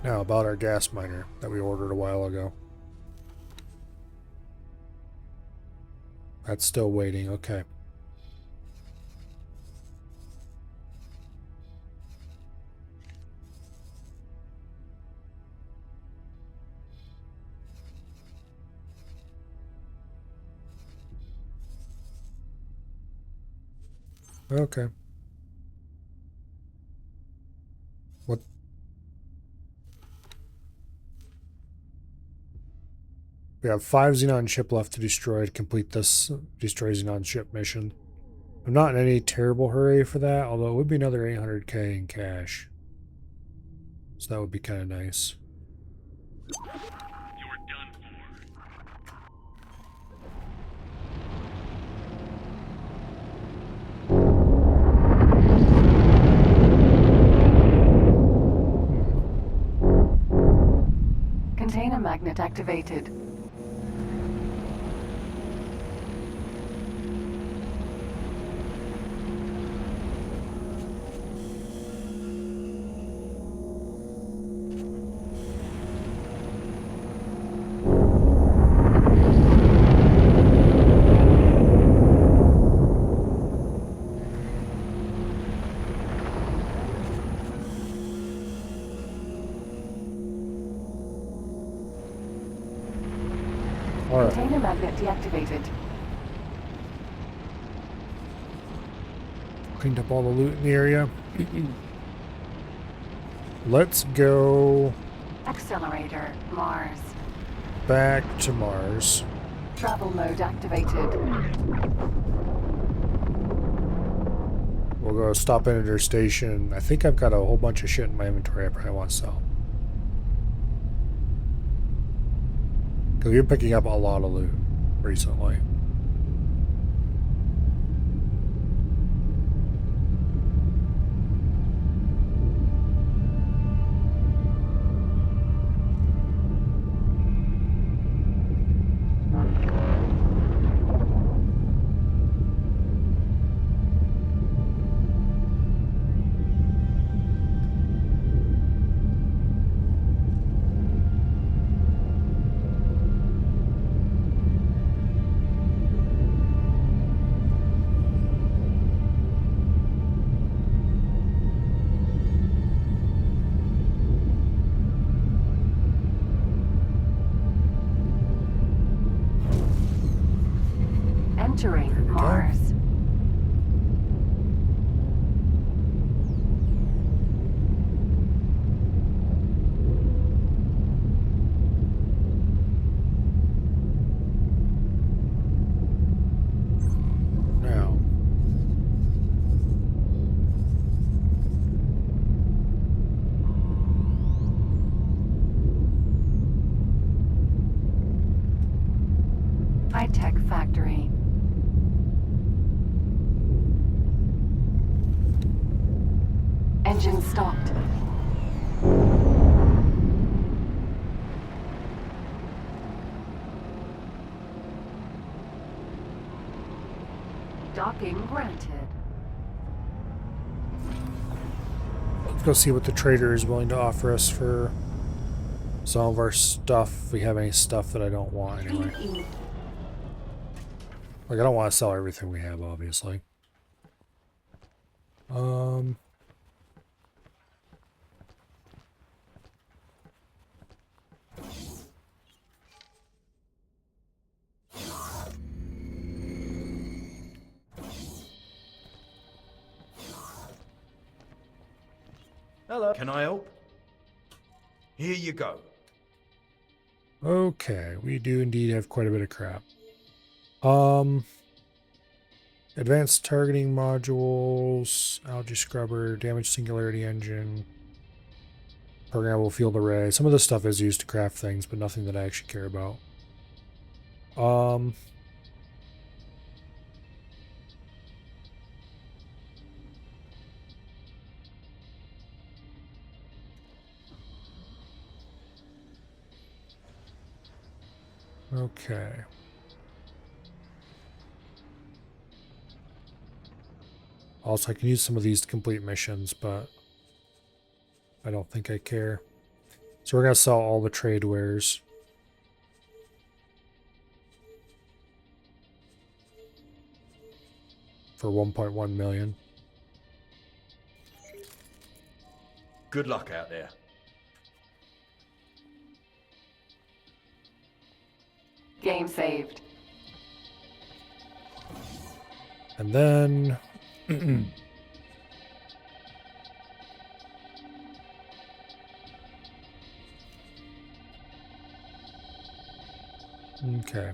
Now about our gas miner that we ordered a while ago. That's still waiting, okay. Okay. What? We have 5 Xenon ship left to destroy to complete this destroy Xenon ship mission. I'm not in any terrible hurry for that, although it would be another 800k in cash. So that would be kind of nice. Container magnet activated. Alright. Container magnet deactivated. Cleaned up all the loot in the area. Let's go Accelerator, Mars. back to Mars. Travel mode activated. We'll go stop in at her station. I think I've got a whole bunch of shit in my inventory I probably want to sell. Because we've been picking up a lot of loot recently. Entering Mars. Now. High-tech factory. Engine stopped. Docking granted. Let's go see what the trader is willing to offer us for some of our stuff. If we have any stuff that I don't want anyway. Like, I don't want to sell everything we have, obviously. Hello. Can I help? Here you go. Okay, we do indeed have quite a bit of crap. Advanced targeting modules, algae scrubber, damage singularity engine, programmable field array. Some of this stuff is used to craft things, but nothing that I actually care about. Okay. Also, I can use some of these to complete missions, but I don't think I care. So we're going to sell all the trade wares. For 1.1 million. Good luck out there. Game saved. And then okay.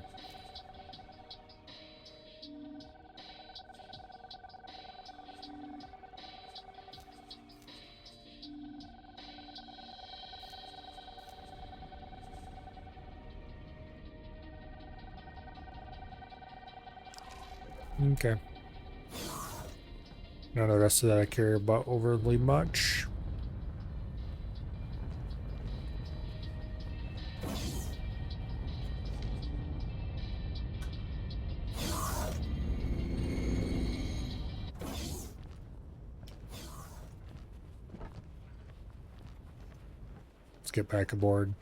Okay. None of the rest of that I care about overly much. Let's get back aboard.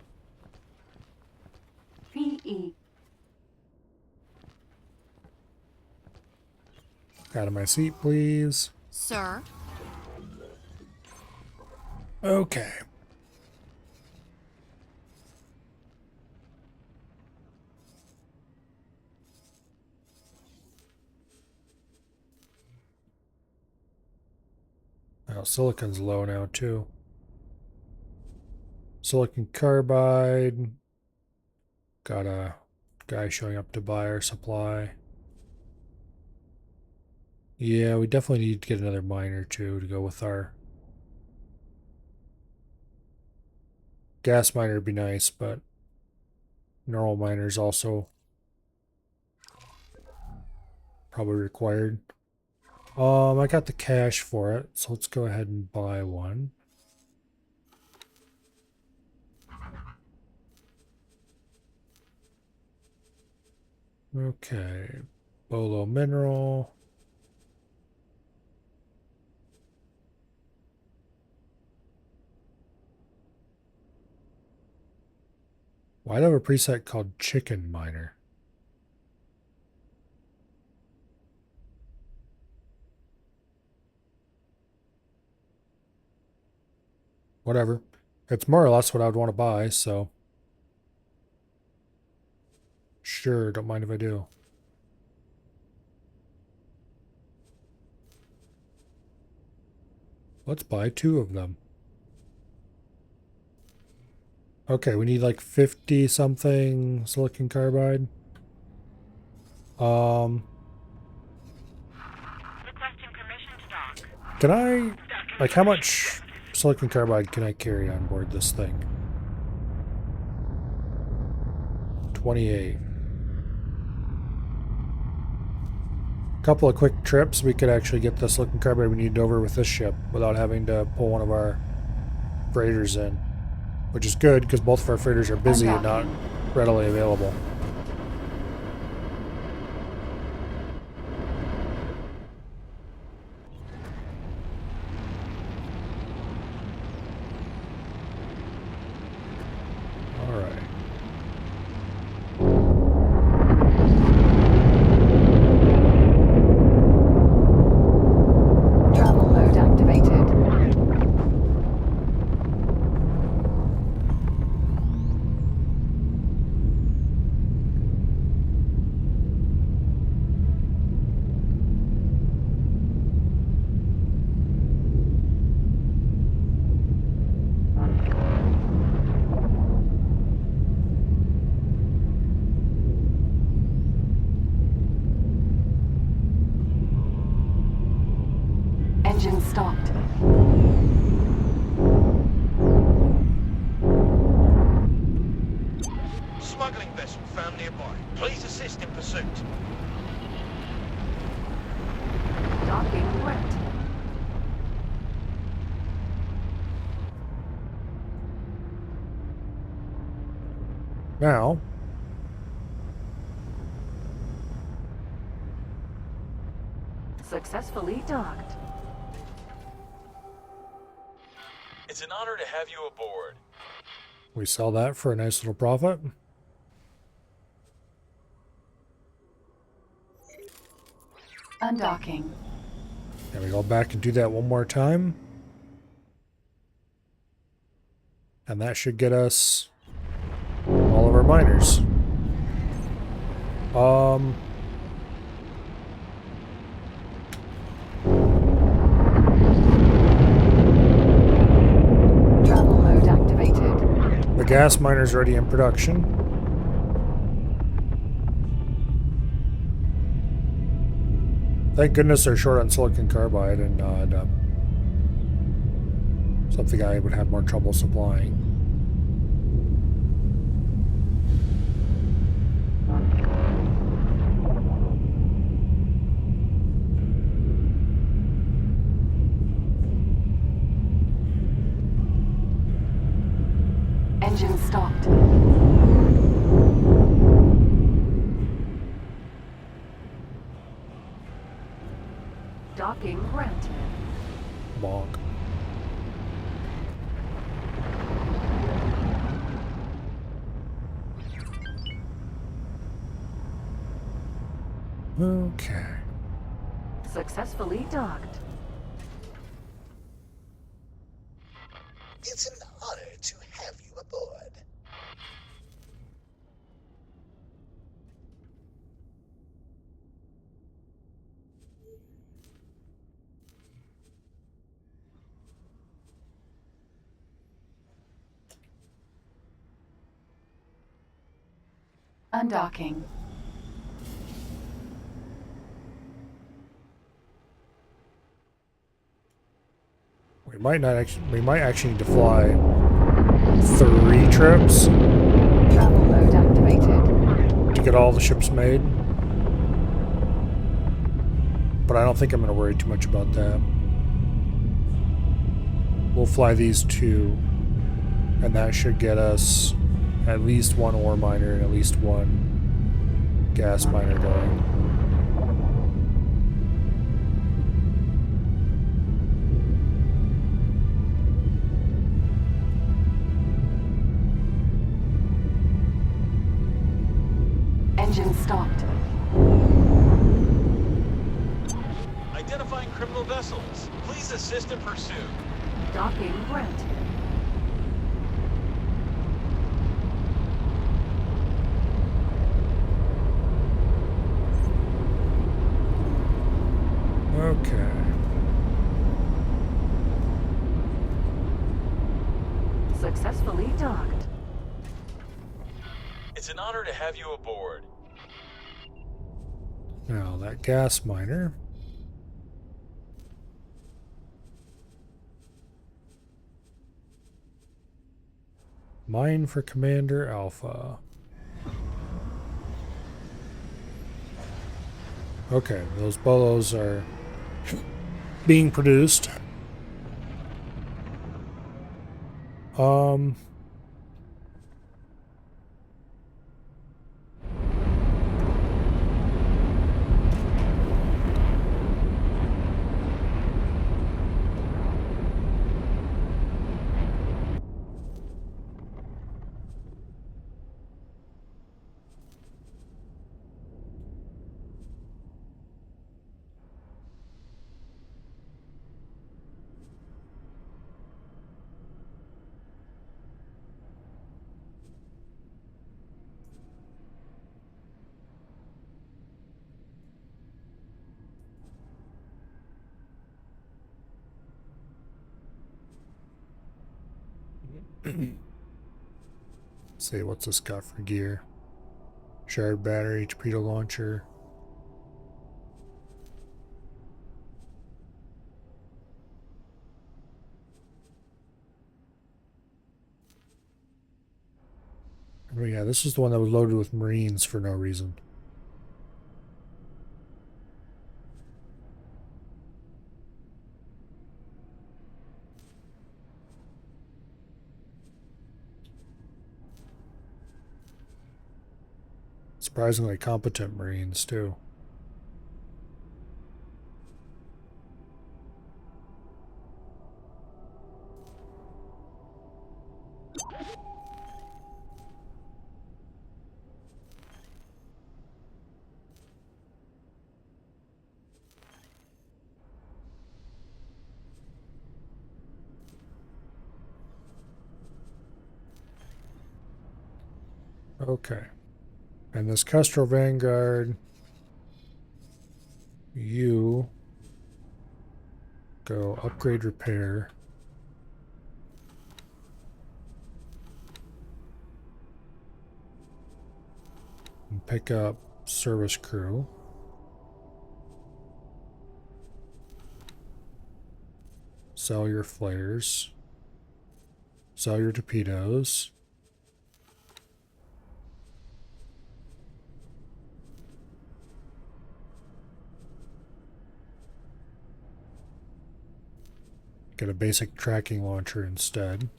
PE. Out of my seat, please. Sir? Okay. Oh, silicon's low now, too. Silicon carbide. Got a guy showing up to buy our supply. Yeah, we definitely need to get another mine or two to go with our gas miner would be nice, but normal miners also probably required. I got the cash for it, so let's go ahead and buy one. Okay, Bolo mineral. Why do I have a preset called Chicken Miner? Whatever. It's more or less what I would want to buy, so. Sure, don't mind if I do. Let's buy 2 of them. Okay, we need like 50 something silicon carbide. Requesting permission to dock. Can I, like, how much silicon carbide can I carry on board this thing? 28. Couple of quick trips, we could actually get the silicon carbide we need over with this ship without having to pull one of our freighters in, which is good because both of our freighters are busy and not readily available. Travel mode activated. Engine stopped. Smuggling vessel found nearby. Please assist in pursuit. Docking granted. Now, Successfully docked. It's an honor to have you aboard. we sell that for a nice little profit. Undocking. And we go back and do that one more time. And that should get us all of our miners. Travel mode activated. The gas miner's already in production. Thank goodness they're short on silicon carbide and not something I would have more trouble supplying. Engine stopped. Docking granted. Bonk. Okay. Successfully docked. It's an honor to have you aboard. Undocking. We might actually need to fly 3 trips Travel mode activated. to get all the ships made. But I don't think I'm going to worry too much about that. We'll fly these 2, and that should get us at least 1 ore miner and at least 1 gas miner going. Engine stopped. Identifying criminal vessels. Please assist in pursuit. Docking granted. Okay. Successfully docked. It's an honor to have you aboard. Now that gas miner. Mine for Commander Alpha. Okay, those bolos are being produced. See, what's this got for gear? Shared battery, torpedo launcher. Yeah, this is the one that was loaded with Marines for no reason. Surprisingly competent Marines, too. Okay. And this Kestrel Vanguard, you go upgrade repair. And pick up service crew. Sell your flares. Sell your torpedoes. Get a basic tracking launcher instead.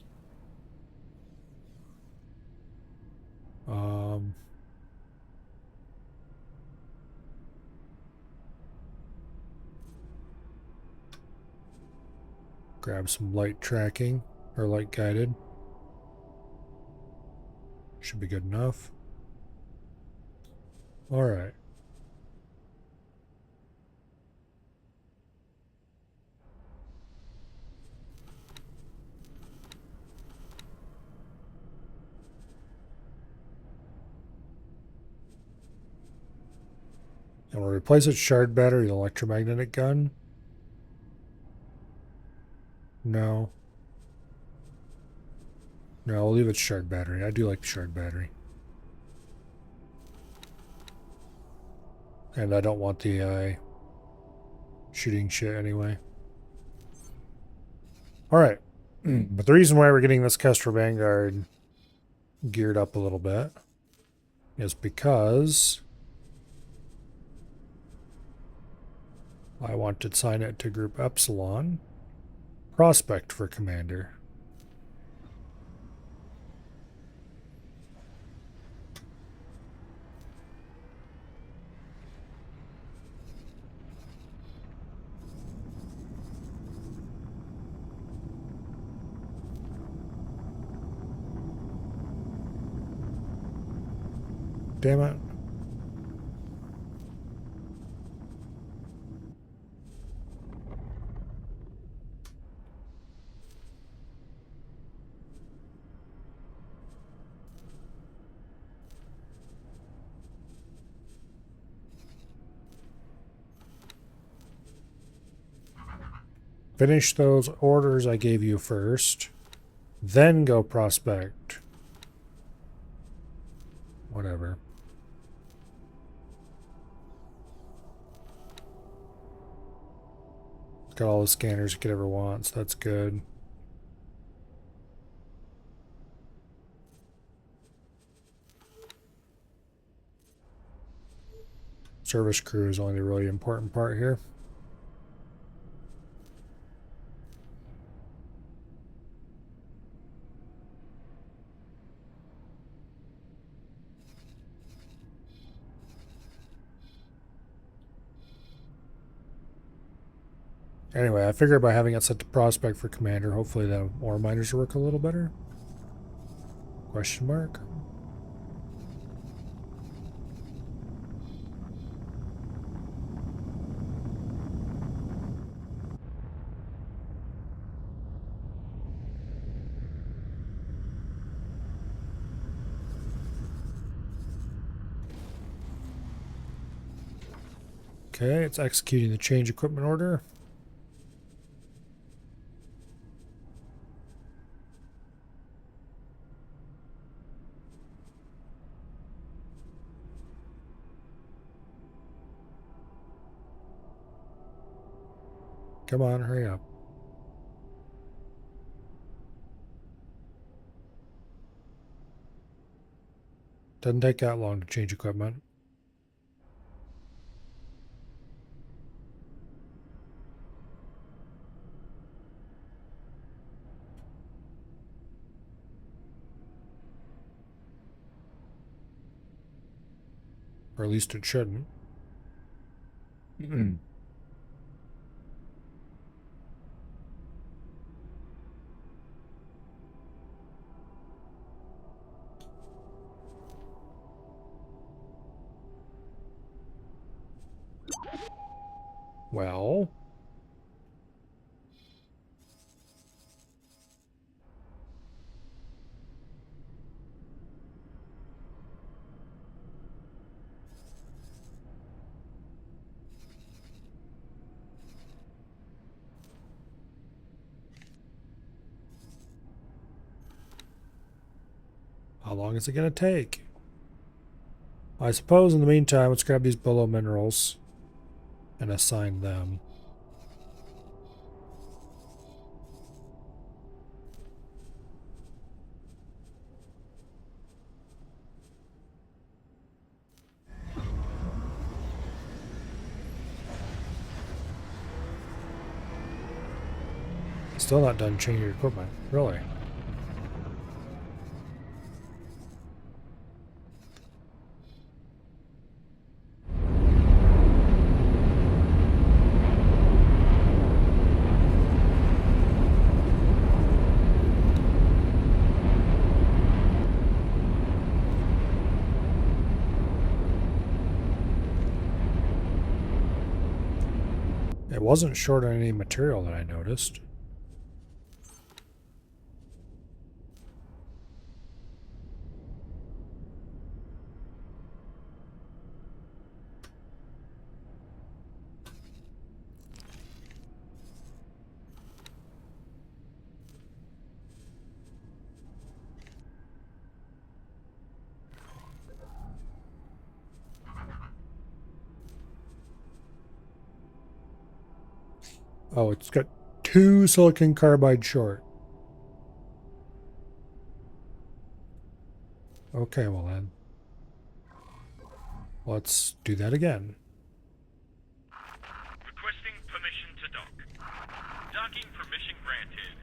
Grab some light tracking, or light guided. Should be good enough. Alright. And we'll replace its shard battery with electromagnetic gun. No. No, I'll leave its shard battery. I do like the shard battery. And I don't want the AI shooting shit anyway. Alright. But the reason why we're getting this Kestrel Vanguard geared up a little bit is because I want to assign it to Group Epsilon. Prospect for Commander. Damn it. Finish those orders I gave you first. Then go prospect. Whatever. Got all the scanners it could ever want, so that's good. Service crew is only the really important part here. Anyway, I figure by having it set to prospect for commander, hopefully the ore miners will work a little better. Question mark. Okay, it's executing the change equipment order. Come on, hurry up. Doesn't take that long to change equipment. Or at least it shouldn't. Well, how long is it going to take? I suppose in the meantime, let's grab these below minerals and assign them. Still not done changing your equipment, really. It wasn't short on any material that I noticed. Oh, it's got 2 silicon carbide short. Okay, well then. Let's do that again. Requesting permission to dock. Docking permission granted.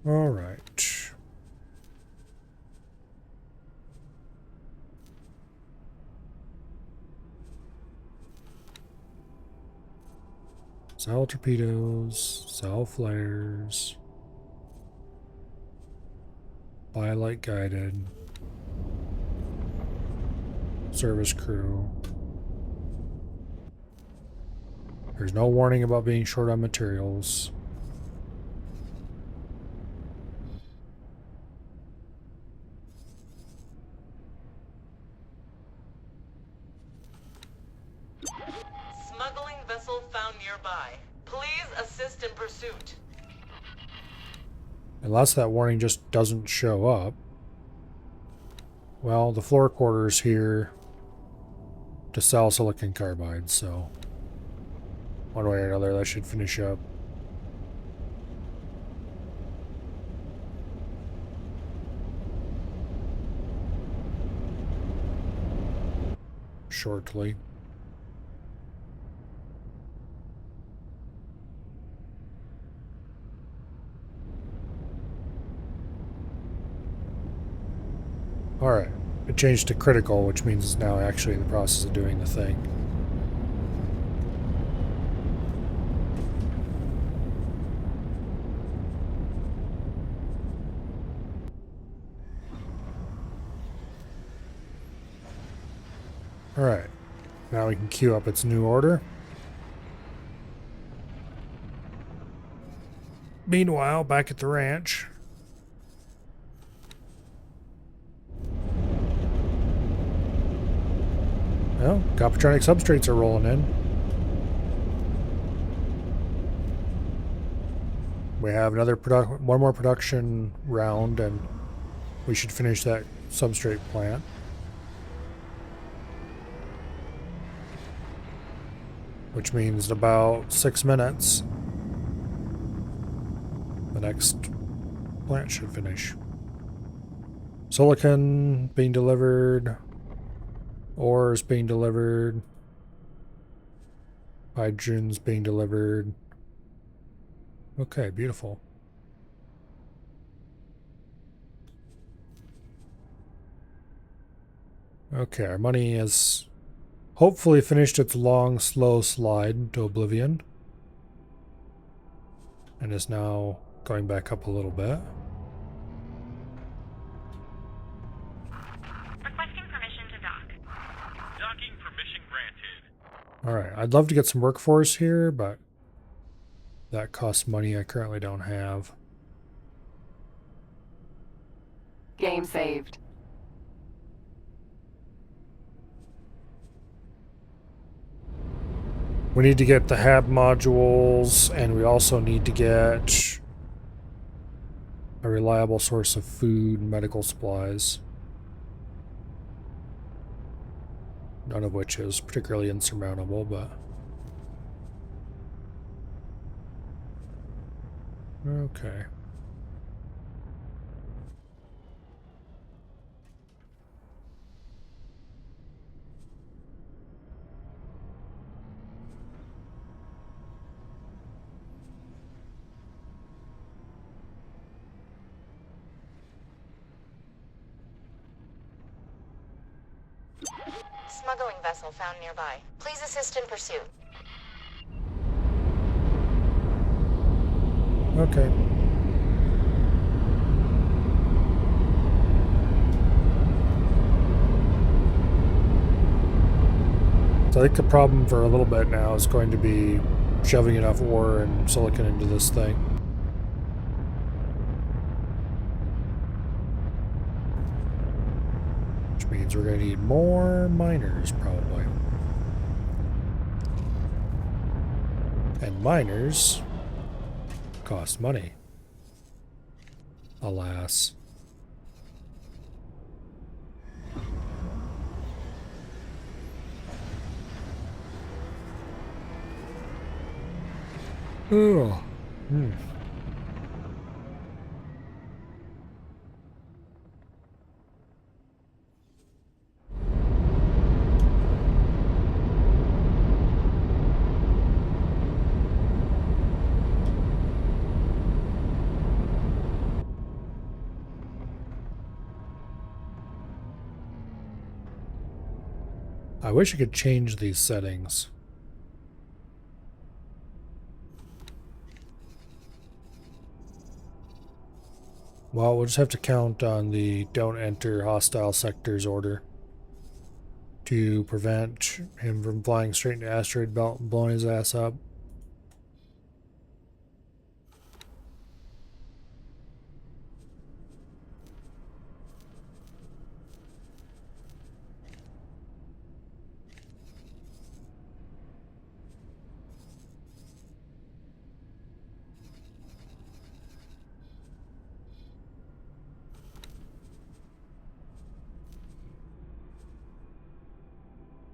All right. Cell torpedoes, cell flares, light guided, service crew. There's no warning about being short on materials. Smuggling vessel found nearby. Please assist in pursuit. Unless that warning just doesn't show up. Well, the floor quarters here to sell silicon carbide, so one way or another that should finish up. Shortly. Alright, it changed to critical, which means it's now actually in the process of doing the thing. Alright, now we can queue up its new order. Meanwhile, back at the ranch. Well, Coppertronic substrates are rolling in. We have one more production round, and we should finish that substrate plant. which means in about 6 minutes, the next plant should finish. Silicon being delivered, ores being delivered, hydrogen's being delivered. Okay, beautiful. Okay, our money has hopefully finished its long, slow slide to oblivion and is now going back up a little bit. Requesting permission to dock. Docking permission granted. Alright, I'd love to get some workforce here, but that costs money I currently don't have. Game saved. We need to get the HAB modules, and we also need to get a reliable source of food and medical supplies. None of which is particularly insurmountable, but... okay. Smuggling vessel found nearby. Please assist in pursuit. Okay. So I think the problem for a little bit now is going to be shoving enough ore and silicon into this thing. Which means we're going to need more miners, probably. And miners cost money. Alas. Oh. I wish I could change these settings. Well, we'll just have to count on the don't enter hostile sectors order to prevent him from flying straight into asteroid belt and blowing his ass up.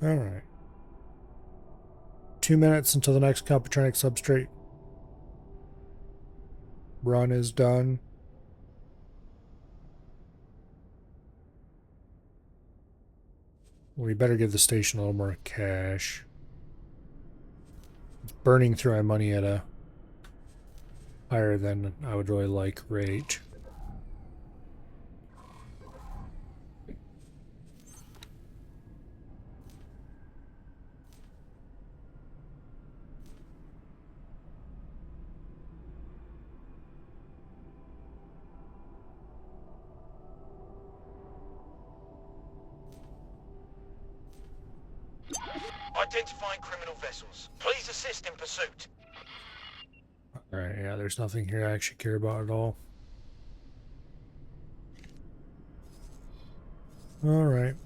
Alright. 2 minutes until the next Computronic substrate run is done. We better give the station a little more cash. It's burning through my money at a higher than I would really like rate. Identifying criminal vessels. Please assist in pursuit. Alright, yeah, there's nothing here I actually care about at all. Alright.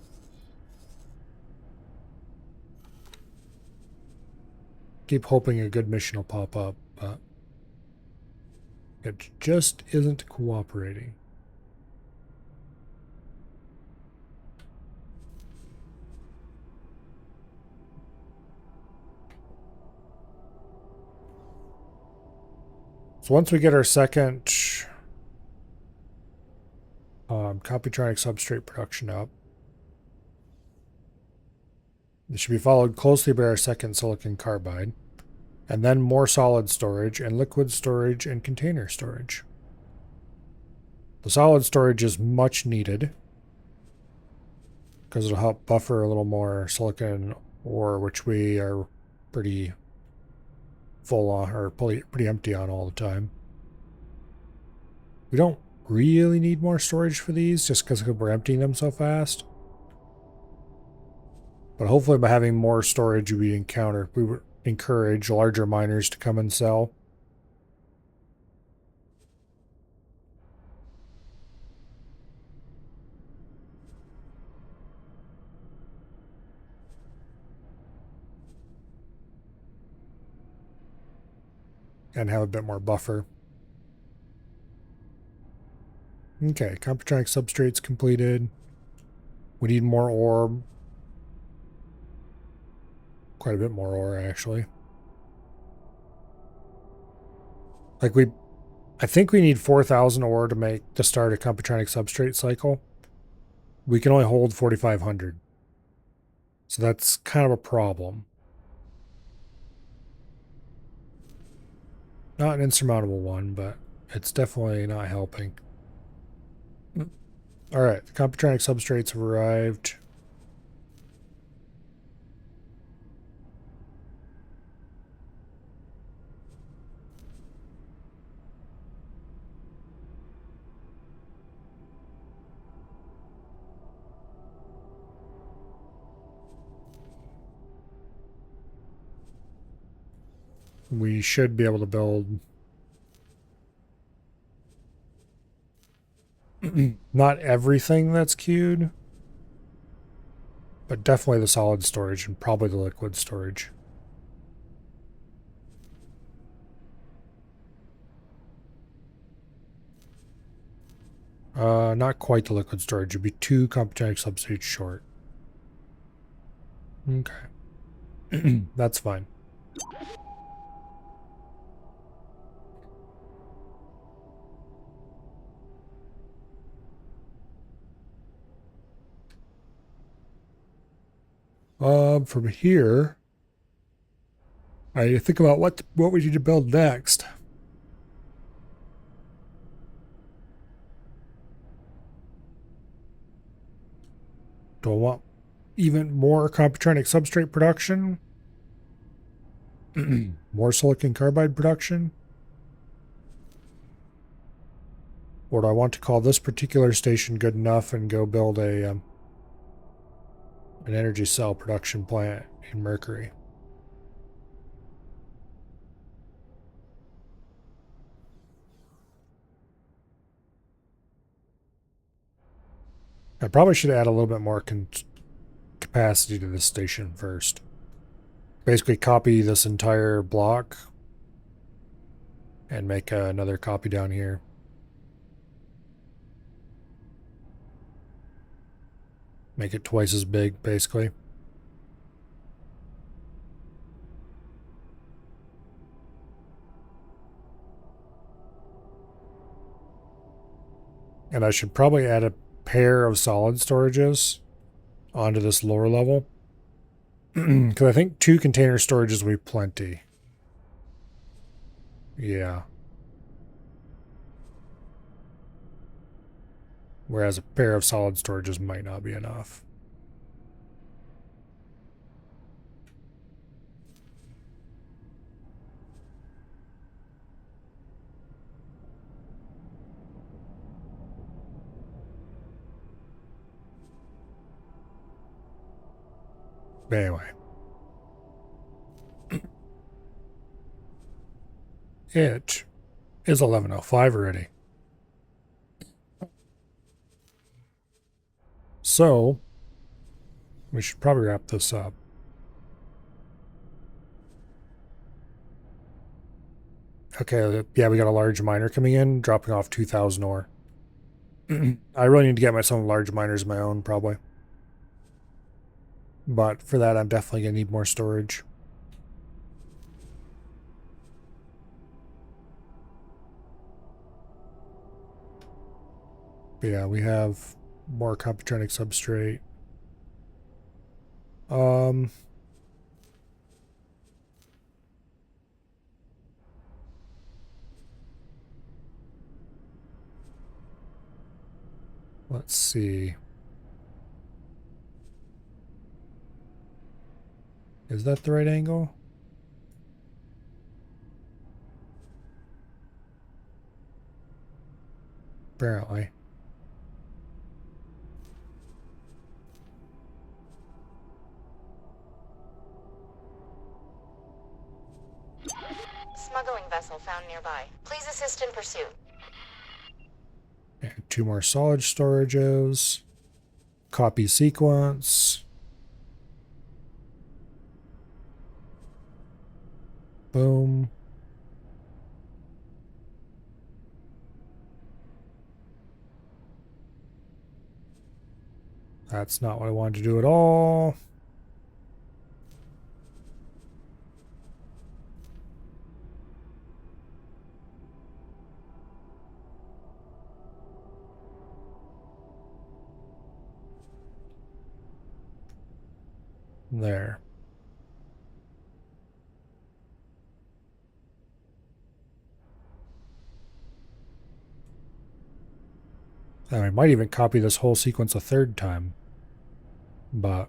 Keep hoping a good mission will pop up, but it just isn't cooperating. So once we get our second Computronic substrate production up, it should be followed closely by our second silicon carbide, and then more solid storage and liquid storage and container storage. The solid storage is much needed because it'll help buffer a little more silicon ore, which we are pretty full on, or pretty empty on all the time. We don't really need more storage for these just because we're emptying them so fast. But hopefully by having more storage, we would encourage larger miners to come and sell. And have a bit more buffer. Okay, Computronic substrate's completed. We need more ore. Quite a bit more ore, actually. I think we need 4,000 ore to start a Computronic substrate cycle. We can only hold 4,500. So that's kind of a problem. Not an insurmountable one, but it's definitely not helping. Alright, the Computronic substrates have arrived. We should be able to build not everything that's queued, but definitely the solid storage and probably the liquid storage. Not quite the liquid storage. It'd be 2 Computronic substrates short. Okay. That's fine. From here, I think about what we need to build next. Do I want even more Computronic substrate production? More silicon carbide production? Or do I want to call this particular station good enough and go build an energy cell production plant in Mercury? I probably should add a little bit more capacity to this station first. Basically copy this entire block and make another copy down here. Make it twice as big, basically. And I should probably add a pair of solid storages onto this lower level. Because I think 2 container storages will be plenty. Yeah. Whereas a pair of solid storages might not be enough. But anyway. It is 11:05 already. So, we should probably wrap this up. Okay, yeah, we got a large miner coming in, dropping off 2,000 ore. I really need to get some large miners of my own, probably. But for that, I'm definitely going to need more storage. But yeah, we have more computronic substrate. Let's see. Is that the right angle? Apparently. Smuggling vessel found nearby. Please assist in pursuit. And 2 more solid storages. Copy sequence. Boom. That's not what I wanted to do at all. There. And I might even copy this whole sequence a third time. But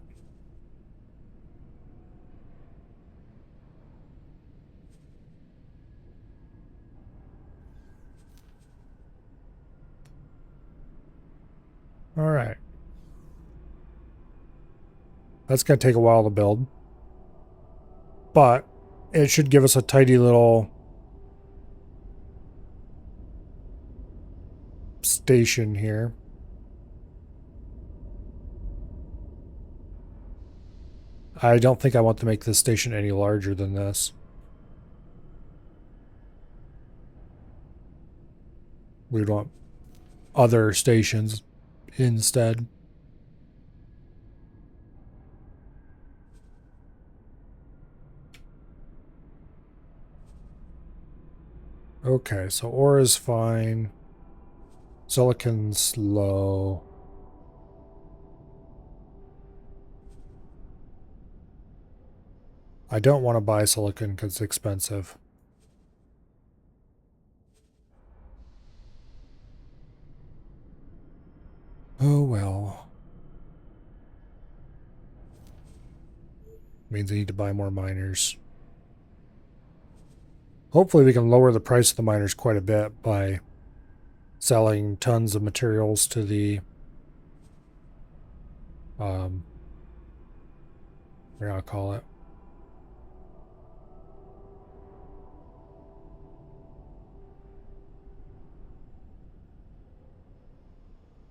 all right. That's going to take a while to build. But it should give us a tidy little station here. I don't think I want to make this station any larger than this. We'd want other stations instead. Okay, so ore is fine. Silicon's low. I don't want to buy silicon because it's expensive. Oh well. Means I need to buy more miners. Hopefully we can lower the price of the miners quite a bit by selling tons of materials to the what do I call it?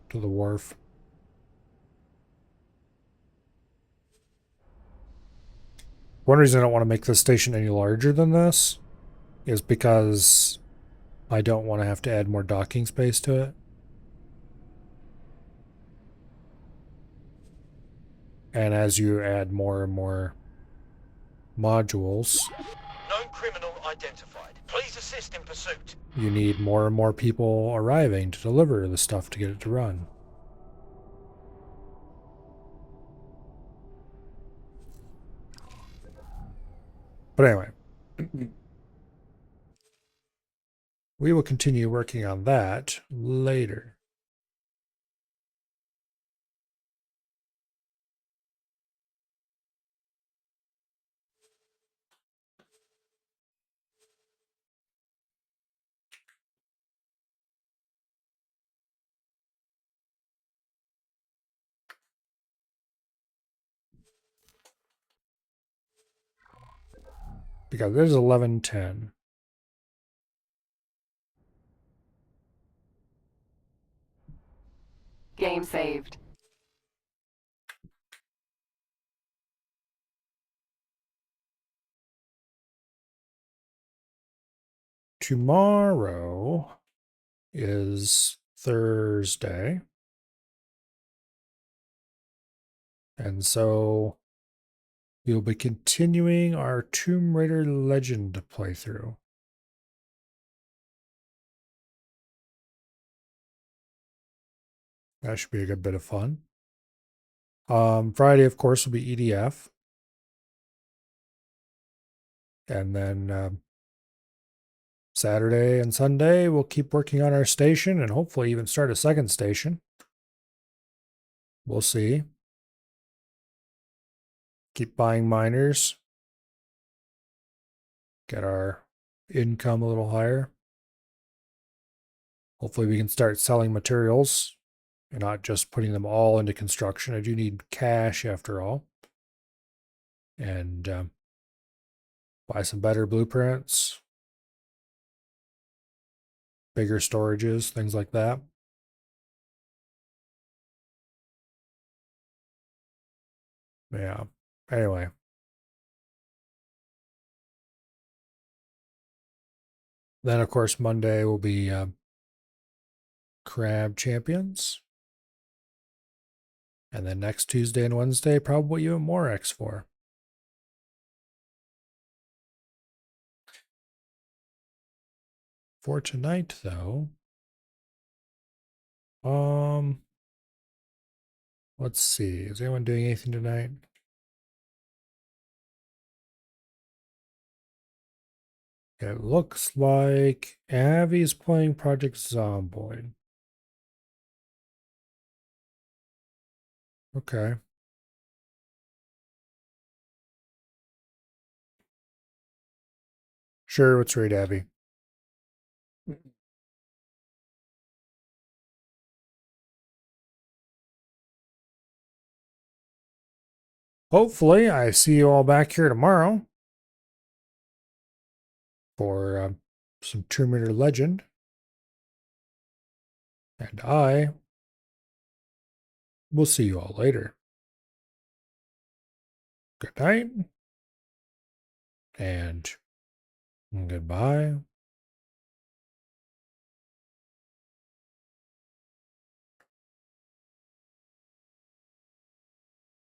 To the wharf. One reason I don't want to make this station any larger than this is because I don't want to have to add more docking space to it. And as you add more and more modules, Known criminal identified. Please assist in pursuit. you need more and more people arriving to deliver the stuff to get it to run. But anyway, we will continue working on that later. Because there's 11:10. Game saved. Tomorrow is Thursday. And so we'll be continuing our Tomb Raider Legend playthrough. That should be a good bit of fun. Friday, of course, will be EDF. And then Saturday and Sunday, we'll keep working on our station and hopefully even start a second station. We'll see. Keep buying miners. Get our income a little higher. Hopefully we can start selling materials and not just putting them all into construction. I do need cash after all. And buy some better blueprints, bigger storages, things like that. Yeah. Anyway. Then, of course, Monday will be Crab Champions. And then next Tuesday and Wednesday, probably even more X4. For tonight, though, let's see. Is anyone doing anything tonight? It looks like Avi's playing Project Zomboid. Okay. Sure, let's read Avi. Hopefully, I see you all back here tomorrow for some Tomb Raider Legend. And I will see you all later. Good night and goodbye.